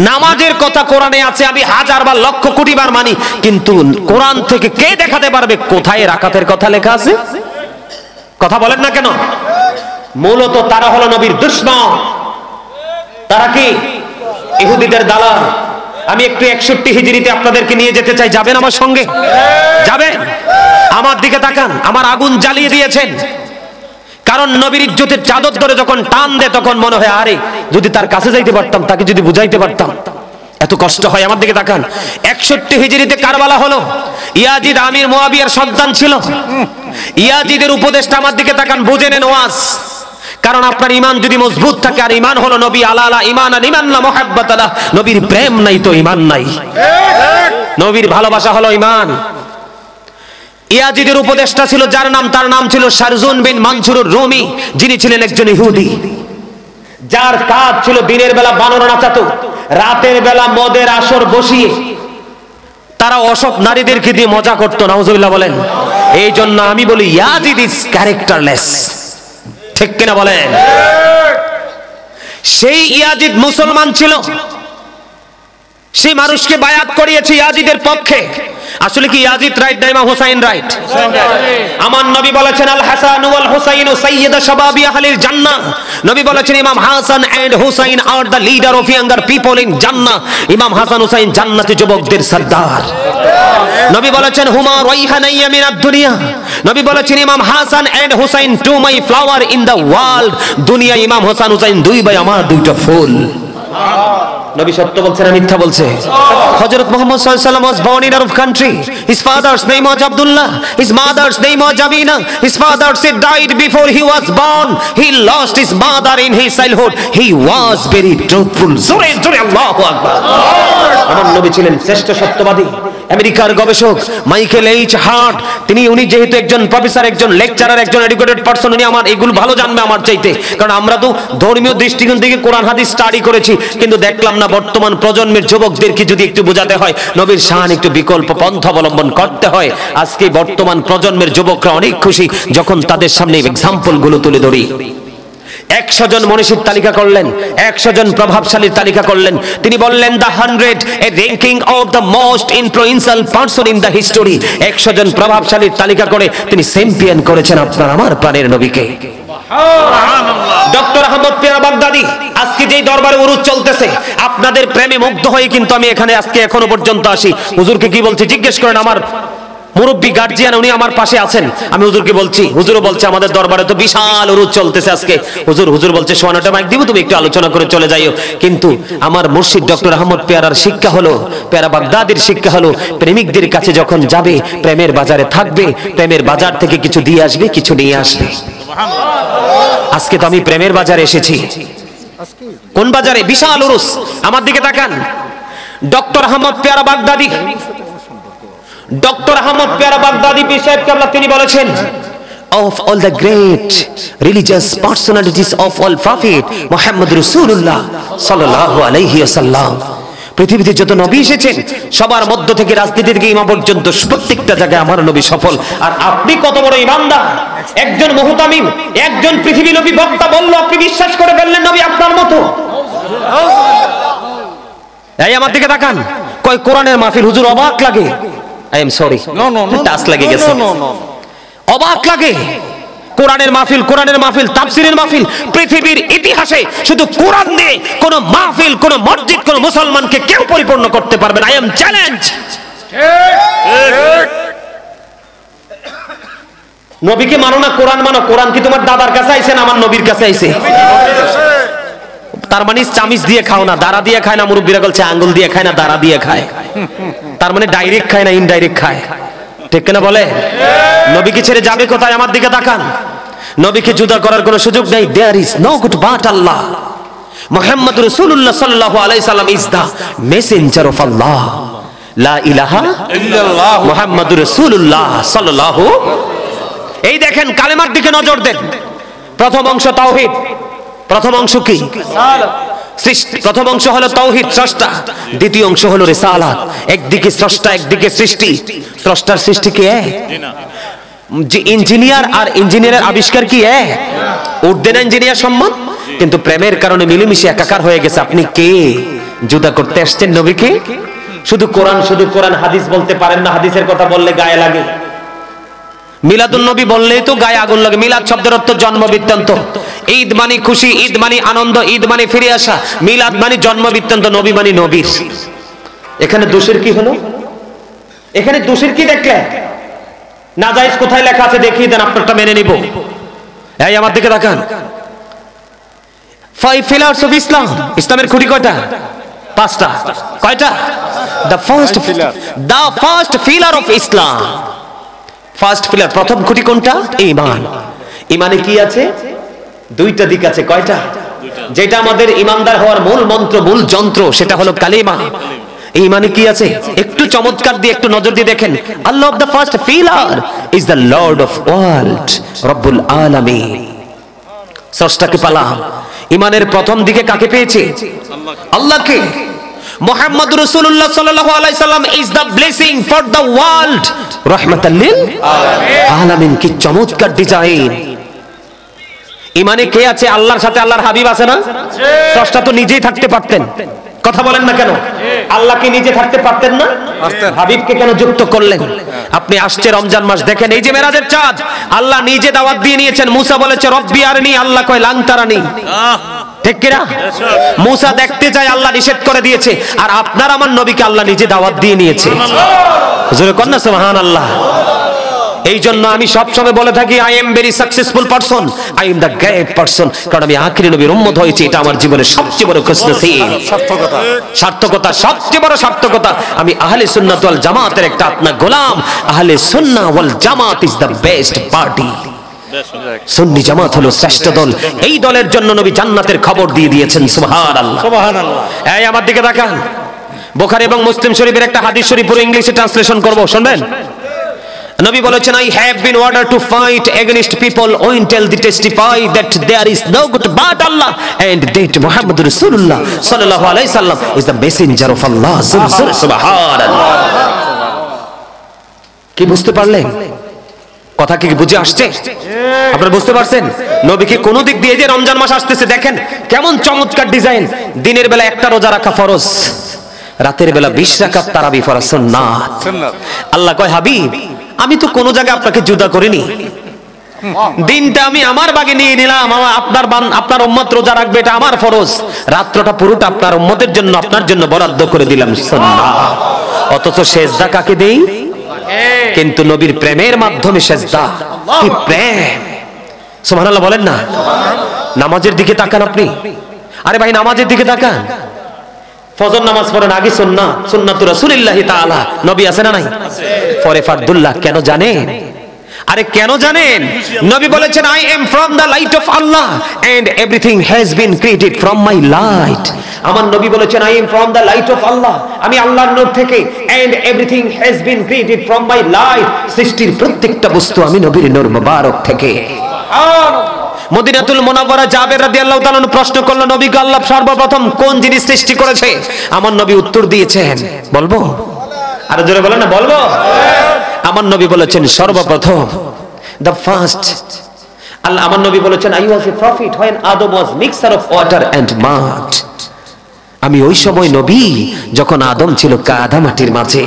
[SPEAKER 1] নামাজের কথা কোরআনে আছে, আমি হাজার বার লক্ষ কোটি বার মানি, কিন্তু কোরআন থেকে কে দেখাতে পারবে কোথায় রাকাতের কথা লেখা আছে? কথা বলেন না কেন? মূলত তারা হলো নবীর দুশমন। তারা কি? ইহুদিদের দালাল। আমি একটু 61 হিজরিতে আপনাদেরকে নিয়ে যেতে চাই, যাবেন আমার সঙ্গে? যাবেন? আমার দিকে তাকান, আমার আগুন জ্বালিয়ে দিয়েছেন। কারণ নবীর ইজ্জতের চাদর ধরে যখন টান দেয় তখন মনে হয় আরে যদি তার কাছে যাইতে পারতাম, তাকে যদি বুঝাইতে পারতাম। এত কষ্ট হয়। আমার দিকে তাকান, 61 হিজরিতে কারবালা হলো। ইয়াজিদ আমির মুয়াবিয়ার সন্তান ছিল। ইয়াজিদের উপদেশটা আমার দিকে তাকান, বুঝে নেন ওয়াজ। কারণ আপনার ঈমান যদি মজবুত থাকে, আর ঈমান হলো নবী আলালা ঈমান আল ঈমান লা মুহাব্বাতালা, নবীর প্রেম নাই তো ঈমান নাই। নবীর ভালোবাসা হলো ঈমান। ইয়াজিদের উপদেষ্টা ছিল যার নাম, তার নাম ছিল শারজুন বিন মানসুরুর রুমি, যিনি ছিলেন একজন ইহুদি, যার কাজ ছিল দিনের বেলা বানর নাচাতো, রাতের বেলা মদের আসর বসিয়ে তারা অসৎ নারীদেরকে দিয়ে মজা করতো। নাউজুবিল্লাহ বলেন। এই জন্য আমি বলি ইয়াজিদ ইজ ক্যারেক্টারলেস। ঠিক কিনা বলেন? সেই ইয়াজিদ মুসলমান ছিল, সেই মানুষকে বায়াত করিয়েছে ইয়াজিদের পক্ষে। আসলে কি ইয়াজিদ রাইট না ইমাম হুসাইন রাইট? আমার নবী বলেছেন আল হাসান ওয়াল হুসাইন সাইয়্যিদা শাবাবি আহলিল জান্নাহ। নবী বলেছেন ইমাম Hasan and Husain are the leader of younger people in জান্নাহ। ইমাম হাসান হুসাইন জান্নাতি যুবকদের সরদার। নবী বলেছেন হুমা রাইহানাইয়া মিনাদ দুনিয়া। নবী বলেছেন ইমাম Hasan and Husain to my flower in the world. দুনিয়া ইমাম হাসান হুসাইন দুই ভাই, আমার দুইটা ফুল। নবী সত্য বলছেন না মিথ্যা বলছে? হযরত মুহাম্মদ সাল্লাল্লাহু আলাইহি ওয়াসাল্লাম was born in Arab country. His father's name was Abdullah. His mother's name was Amina. His father said died before he was born. He lost his mother in his childhood. He was very truthful. জোরে জোরে আল্লাহু আকবার। আমার নবী ছিলেন শ্রেষ্ঠ সত্যবাদী। আমেরিকার গবেষক মাইকেল এইচ হার্ট, উনি যেহেতু একজন প্রফেসর, একজন লেকচারার, একজন এডুকেটেড পারসন, উনি আমার এগুলো ভালো জানবে আমার চাইতে। কারণ আমরা তো ধর্মীয় দৃষ্টিকোণ থেকে কোরআন হাদিস স্টাডি করেছি, কিন্তু দেখলাম না বর্তমান প্রজন্মের যুবকদেরকে যদি একটু বোঝাতে হয় নবীর শান, একটু বিকল্প পন্থা অবলম্বন করতে হয়। আজকে বর্তমান প্রজন্মের যুবকরা অনেক খুশি যখন তাদের সামনে এক্সাম্পল গুলো তুলে ধরি। 100 জন মনীষীর তালিকা করলেন, 100 জন প্রভাবশালীর তালিকা করলেন। তিনি বললেন the 100 A ranking of the most influential person in the history. 100 জন প্রভাবশালীর তালিকা করে তিনি চ্যাম্পিয়ন করেছেন আপনার আমার প্রাণের নবীকে। ডক্টর আহমদ পেয়ারা বাগদাদি আজকে যেই দরবারে উরুজ চলতেছে, আপনাদের প্রেমে মুগ্ধ হয়ে কিন্তু আমি এখানে আজকে এখনো পর্যন্ত আসি। হুজুরকে কি বলছি জিজ্ঞেস করেন, আমার মুরব্বী গার্জিয়ান উনি আমার পাশে আছেন। আমি হুজুরকে বলছি, হুজুরও বলছে আমাদের দরবারে তো বিশাল উরুজ চলতেছে আজকে। হুজুর বলছে সোয়ানোটা মাইক দিব, তুমি একটু আলোচনা করে চলে যাইও। কিন্তু আমার মুর্শিদ ডক্টর আহমদ পেয়ারার শিক্ষা হলো, পেয়ারা বাগদাদির শিক্ষা হলো, প্রেমিকদের কাছে যখন যাবে প্রেমের বাজারে থাকবে, প্রেমের বাজার থেকে কিছু দিয়ে আসবে, কিছু নিয়ে আসবে। আজকে তো আমি প্রেমের বাজারে এসেছি। কোন বাজারে? বিশাল উরুস। আমার দিকে তাকান, ডক্টর আহমদ পেয়ারা বাগদাদি, ডক্টর আহমদ পেয়ারা বাগদাদি পীর সাহেব কেবলা তিনি বলেছেন of all the great religious personalities of all prophet Muhammad Rasulullah sallallahu alayhi wasallam, পৃথিবীতে যত নবী এসেছেন সবার মধ্য থেকে রাজনীতি থেকে ইমাম পর্যন্ত প্রত্যেকটা জায়গায় আমার নবী সফল। আর আপনি কত বড় ইমানদার, একজন মুহতামিম, একজন পৃথিবী নবী বক্তা বলল, আপনি বিশ্বাস করে ফেললেন নবী আপনার মতো। এই আমার দিকে তাকান, কয় কোরআনের মাহফিল, হুজুর অবাক লাগে। আই এম সরি, টাচ লাগে গেছে, অবাক লাগে। কোরআনের মাহফিল, তাফসীরের মাহফিল, পৃথিবীর ইতিহাসে শুধু কোরআন দিয়ে কোন মাহফিল, কোন মসজিদ, কোন মুসলমানকে কেউ পরিপূর্ণ করতে পারবে না। I am challenge. নবীকে মানো না কোরআন মানো। কোরআন কি তোমার দাদার কাছে আইছে না আমার নবীর কাছে আইছে? তার মানে চামিচ দিয়ে খাও না, দাঁড়া দিয়ে খায় না, মুরব্বীরা বলছে আঙ্গুল দিয়ে খায় না, দাঁড়া দিয়ে খায়। তার মানে ডাইরেক্ট খায় না ইনডাইরেক্ট খায়, ঠিক কিনা বলে? নবীকে ছেড়ে যাবে কোথায়? আমার দিকে তাকান। নবীকে জুদা করার কোনো সুযোগ নেই। There is no god but Allah. Muhammad রাসূলুল্লাহ সাল্লাল্লাহু আলাইহি সাল্লাম is the messenger of Allah. লা ইলাহা ইল্লাল্লাহ মুহাম্মাদুর রাসূলুল্লাহ সাল্লাল্লাহু। এই দেখেন কালেমার দিকে নজর দেন। প্রথম অংশ তাওহীদ। প্রথম অংশ কি? সৃষ্টি। প্রথম অংশ হলো তাওহীদ, স্রষ্টা। দ্বিতীয় অংশ হলো রিসালাত। একদিকে স্রষ্টা, একদিকে সৃষ্টি। স্রষ্টার সৃষ্টি কি এক? যে ইঞ্জিনিয়ার আর ইঞ্জিনিয়ারের আবিষ্কার কি এক? উঠবে না ইঞ্জিনিয়ার সম্মান, কিন্তু প্রেমের কারণে মিলেমিশে একাকার হয়ে গেছে। আপনি কে? জুদা করতে আসছেন নবীকে? শুধু কোরআন হাদিস বলতে পারেন না, হাদিসের কথা বললে গায়ে লাগে। মিলাদুন নবী বললেই তো গায়ে আগুন লাগে। মিলাদ শব্দের অর্থ জন্ম বৃত্তান্ত। ঈদ মানে খুশি, ঈদ মানে আনন্দ, ঈদ মানে ফিরে আসা। মিলাদ মানে জন্ম বৃত্তান্ত, নবী মানে নবীর। এখানে দোষের কি হলো? এখানে দোষের কি দেখলেন? নাজায়েজ কোথায় লেখা আছে দেখিয়ে দেন, আপনারটা মেনে নিব। এই আমার দিকে তাকান। 5 pillars of Islam। ইসলামের খুঁটি কয়টা? 5টা। কয়টা? The first pillar of Islam। First pillar, প্রথম খুঁটি কোনটা? ঈমান। ঈমানে কি আছে? 2টা দিক আছে। কয়টা? যেটা আমাদের ঈমানদার হওয়ার মূল মন্ত্র, মূল যন্ত্র, সেটা হলো কালিমা। ঈমানে কি আছে? একটু চমৎকার দিয়ে একটু নজর দিয়ে দেখেন। Allah of the first pillar is the lord of world, রব্বুল আলামিন। স্রষ্টাকে পেলাম। ঈমানের প্রথম দিকে কাকে পেয়েছে? আল্লাহকে। মুহাম্মদ রাসূলুল্লাহ সাল্লাল্লাহু আলাইহি সাল্লাম is the blessing for the world, রাহমাতাল লিল আলামিন। কি চমৎকার ডিজাইন! ঈমানে কে আছে? আল্লাহর সাথে আল্লাহর হাবিব আছে না? স্রষ্টা তো নিজেই থাকতে পারতেন। কথা বলেন না কেন? আল্লাহকে নিজে থাকতে পারতেন না? হাবিবকে কেন যুক্ত করলেন? আপনি আসছে রমজান মাস, দেখেন এই যে মেরাজের চাঁদ, আল্লাহ নিজে দাওয়াত দিয়ে নিয়েছেন। মুসা বলেছে রব্বি আরনি, আল্লাহ কয় লান তারানি। ঠিক কিনা? মুসা দেখতে চায়, আল্লাহ নিষেধ করে দিয়েছে। আর আপনার আমার নবীকে আল্লাহ নিজে দাওয়াত দিয়ে নিয়েছে। জোরে কর না সুবহানাল্লাহ। এই জন্য আমি সবসময় বলে থাকি, I am very successful person, I am the great person. কারণ আমি আখিরি নবীর উম্মত হয়েছি। এটা আমার জীবনের সবচেয়ে বড় খুশনসিব, সার্থকতা, সবচেয়ে বড় সার্থকতা। আমি আহলে সুন্নাত ওয়াল জামাতের একটা আপনার গোলাম। আহলে সুন্নাহ ওয়াল জামাত ইজ দ্য বেস্ট পার্টি। সুন্নি জামাত হলো শ্রেষ্ঠ দল। এই দলের জন্য নবী জান্নাতের খবর দিয়ে দিয়েছেন। সুবহানাল্লাহ, সুবহানাল্লাহ। এই আমার দিকে তাকান। বুখারী এবং মুসলিম শরীফের একটা হাদিস শরীফ পুরো ইংলিশে ট্রান্সলেশন করব, শুনবেন। নবী বলেছেন, I have been ordered to fight against people until they testify that there is no God but Allah and that Muhammad Rasulullah sallallahu alaihi wasallam is the messenger of Allah. Subhanallah। কি বুঝতে পারলেন? কথা কি বুঝে আসছে? আপনারা বুঝতে পারছেন? নবীকে কোন দিক দিয়ে যে রমজান মাস আসতেছে, দেখেন কেমন চমৎকার ডিজাইন। দিনের বেলা একটা রোজা রাখা ফরজ, রাতের বেলা 20 রাকাত তারাবি ফরজ সুন্নাত। আল্লাহ কয়, হাবিব আমি তো কোন জায়গায় আপনাকে জুদা করিনি। দিনটা আমি আমার ভাগে নিয়ে নিলাম। আপনার উম্মত রোজা রাখবে, এটা আমার ফরজ। রাত্রটা পুরোটা আপনার উম্মতের জন্য, আপনার জন্য বরাদ্দ করে দিলাম সুন্নাত। অথচ সেজদা কাকে দেই? কিন্তু নবীর প্রেমের মাধ্যমে সেজদা। কি প্রেম! সুবহানাল্লাহ বলেন না। নামাজের দিকে তাকান আপনি। আরে ভাই নামাজের দিকে তাকান। ফজর নামাজ পড়েন, আগে সুন্নাত, সুন্নাতুর রাসূলিল্লাহি তাআলা। নবী আছে না নাই? পরে ফারদুল্লাহ। কেন জানেন? আরে কেন জানেন? নবী বলেছেন, I am from the light of Allah and everything has been created from my light। আমার নবী বলেছেন, I am from the light of Allah, আমি আল্লাহর নূর থেকে, and everything has been created from my light। সৃষ্টির প্রত্যেকটা বস্তু আমি নবীর নূর মুবারক থেকে। মদিনাতুল মুনাওয়ারা জাবের রাদিয়াল্লাহু তাআলা প্রশ্ন করলো, নবীকে আল্লাহ সর্বপ্রথম কোন জিনিস সৃষ্টি করেছে? আমার নবী উত্তর দিয়েছেন, বলবো? আরো জোরে বলেন না, বলবো? আমার নবী বলেছেন সর্বপ্রথম, the first। আল্লাহ আমার নবী বলেছেন, I was a prophet when Adam was mixture of water and mud। আমি ওই সময় নবী যখন আদম ছিল কাদা মাটির মাঝে।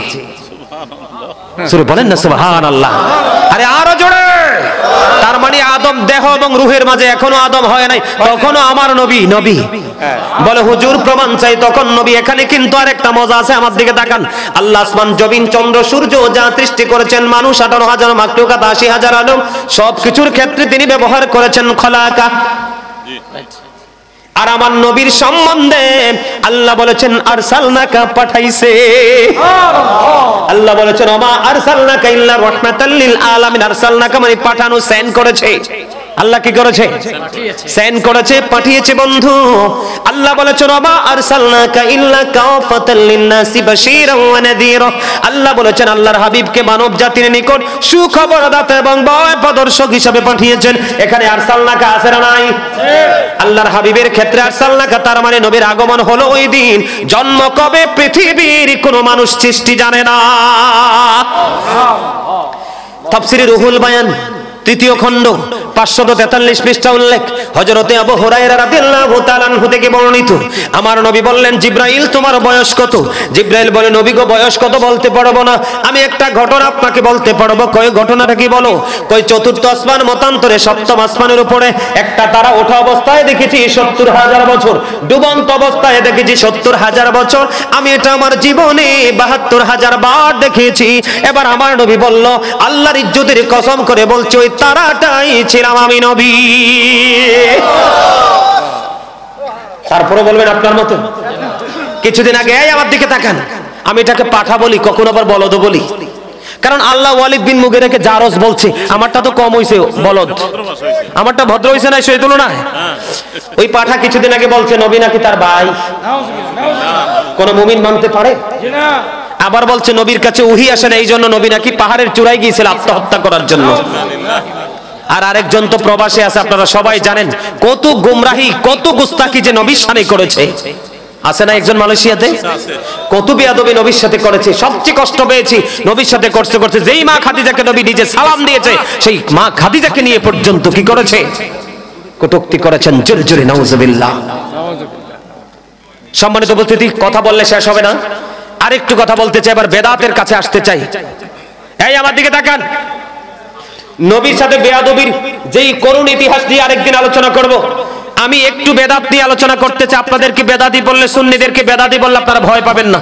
[SPEAKER 1] সুবহানাল্লাহ। বলেন না সুবহানাল্লাহ। আরে আরো জোরে। তার তার মানে আদম দেহ এবং রূহের মাঝে এখনো আদম হয় নাই, তখনও আমার নবী। বলে হুজুর প্রমাণ চাই, তখন নবী। এখানে কিন্তু আরেকটা মজা আছে, আমার দিকে তাকান। আল্লাহ আসমান জমিন চন্দ্র সূর্য যা সৃষ্টি করেছেন, মানুষ 18,000 মাখলুকাত 80,000 আলম, সবকিছুর ক্ষেত্রে তিনি ব্যবহার করেছেন খলাকা। আর আমার নবীর সম্বন্ধে আল্লাহ বলেছেন আরসালনাকা, পাঠাইছে। আল্লাহ বলেছেন ওমা আরসালনাকা ইল্লা রাহমাতাল লিল আলামিন। আরসালনাকা মানে পাঠানো, সেন্ড করেছে। আল্লাহ কি করেছে? সেন্ড করেছে, পাঠিয়েছে বন্ধু। আল্লাহ বলেছেন ওমা আরসালনাকা ইল্লা কাফাতাল লিন-নাসি বাশীরাও ওয়া নাযীরা। আল্লাহ বলেছেন আল্লাহর হাবিবকে মানব জাতির নিকট সুখবরদাতা এবং ভয় প্রদর্শক হিসেবে পাঠিয়েছেন। এখানে আরসালনাকা আছে না নাই? আল্লাহর হাবিবের ক্ষেত্রে আরসালনাকা, তার মানে নবীর আগমন হলো ওই দিন, জন্ম কবে পৃথিবীর কোনো মানুষ সৃষ্টি জানে না। তাফসীরে রুহুল বায়ান 3য় খণ্ড 543 পৃষ্ঠা উল্লেখ। হযরতে আবু হুরায়রা রাদিয়াল্লাহু তাআলা আনহু থেকে বর্ণিত, আমার নবী বললেন জিবরাইল তোমার বয়স কত? জিবরাইল বলে নবী গো বয়স কত বলতে পারবো না, আমি একটা ঘটনা আপনাকে বলতে পারবো। কই ঘটনাটা কি বলো? কই 4র্থ আসমান মতান্তরে 7ম আসমানের উপরে একটা তারা ওঠা অবস্থায় দেখেছি 70,000 বছর, ডুবন্ত অবস্থায় দেখেছি 70,000 বছর। আমি এটা আমার জীবনে 72,000 বার দেখেছি। এবার আমার নবী বলল আল্লাহর ইজ্জতের কসম করে বলছি ওই তারাটাই ছিলাম আমি নবী। তারপরে বলবেন আপনার মতো। কিছুদিন আগে আমার দিকে তাকান, আমি এটাকে পাঠা বলি, কখনো আবার বলদ বলি, কারণ আল্লাহ ওয়ালিদ বিন মুগিরাকে জারজ বলছে। আমারটা তো কম হইছে বলদ, আমারটা ভদ্র হইছে না সেই তুলনায়। ওই পাঠা কিছুদিন আগে বলছে নবী নাকি তার ভাই। কোন মুমিন মানতে পারে? আবার বলছে নবীর কাছে ওহী আসে না, এই জন্য নবী নাকি পাহাড়ের চূড়ায় গিয়েছিল আত্মহত্যা করার জন্য। আর আরেকজন তো প্রবাসে আছে, আপনারা সবাই জানেন কত গুমরাহি, কত গুস্তাকি যে নবীর সাথে করেছে। আছে না একজন মালয়েশিয়াতে? কত বেয়াদবি নবীর সাথে করেছে। সবচেয়ে কষ্ট পেয়েছি নবীর সাথে করতে করতে, যেই মা খাদিজাকে নবী নিজে সালাম দিয়েছে, সেই মা খাদিজাকে নিয়ে পর্যন্ত কি করেছে? কটূক্তি করেছেন। জোরে জোরে নাউজুবিল্লাহ। সম্মানিত উপস্থিতি, কথা বললে শেষ হবে না, আরেকটু কথা বলতে চাই, এবার বেদাতের কাছে আসতে চাই। এই আমার দিকে তাকান, নবীর সাথে বেয়াদবির যেই করুণ ইতিহাস দিয়ে আরেকদিন আলোচনা করব। আমি একটু বেদাত নিয়ে আলোচনা করতে চাই। আপনাদেরকে বেদাতি বললে, সুন্নিদেরকে বেদাতি বললে আপনারা ভয় পাবেন না।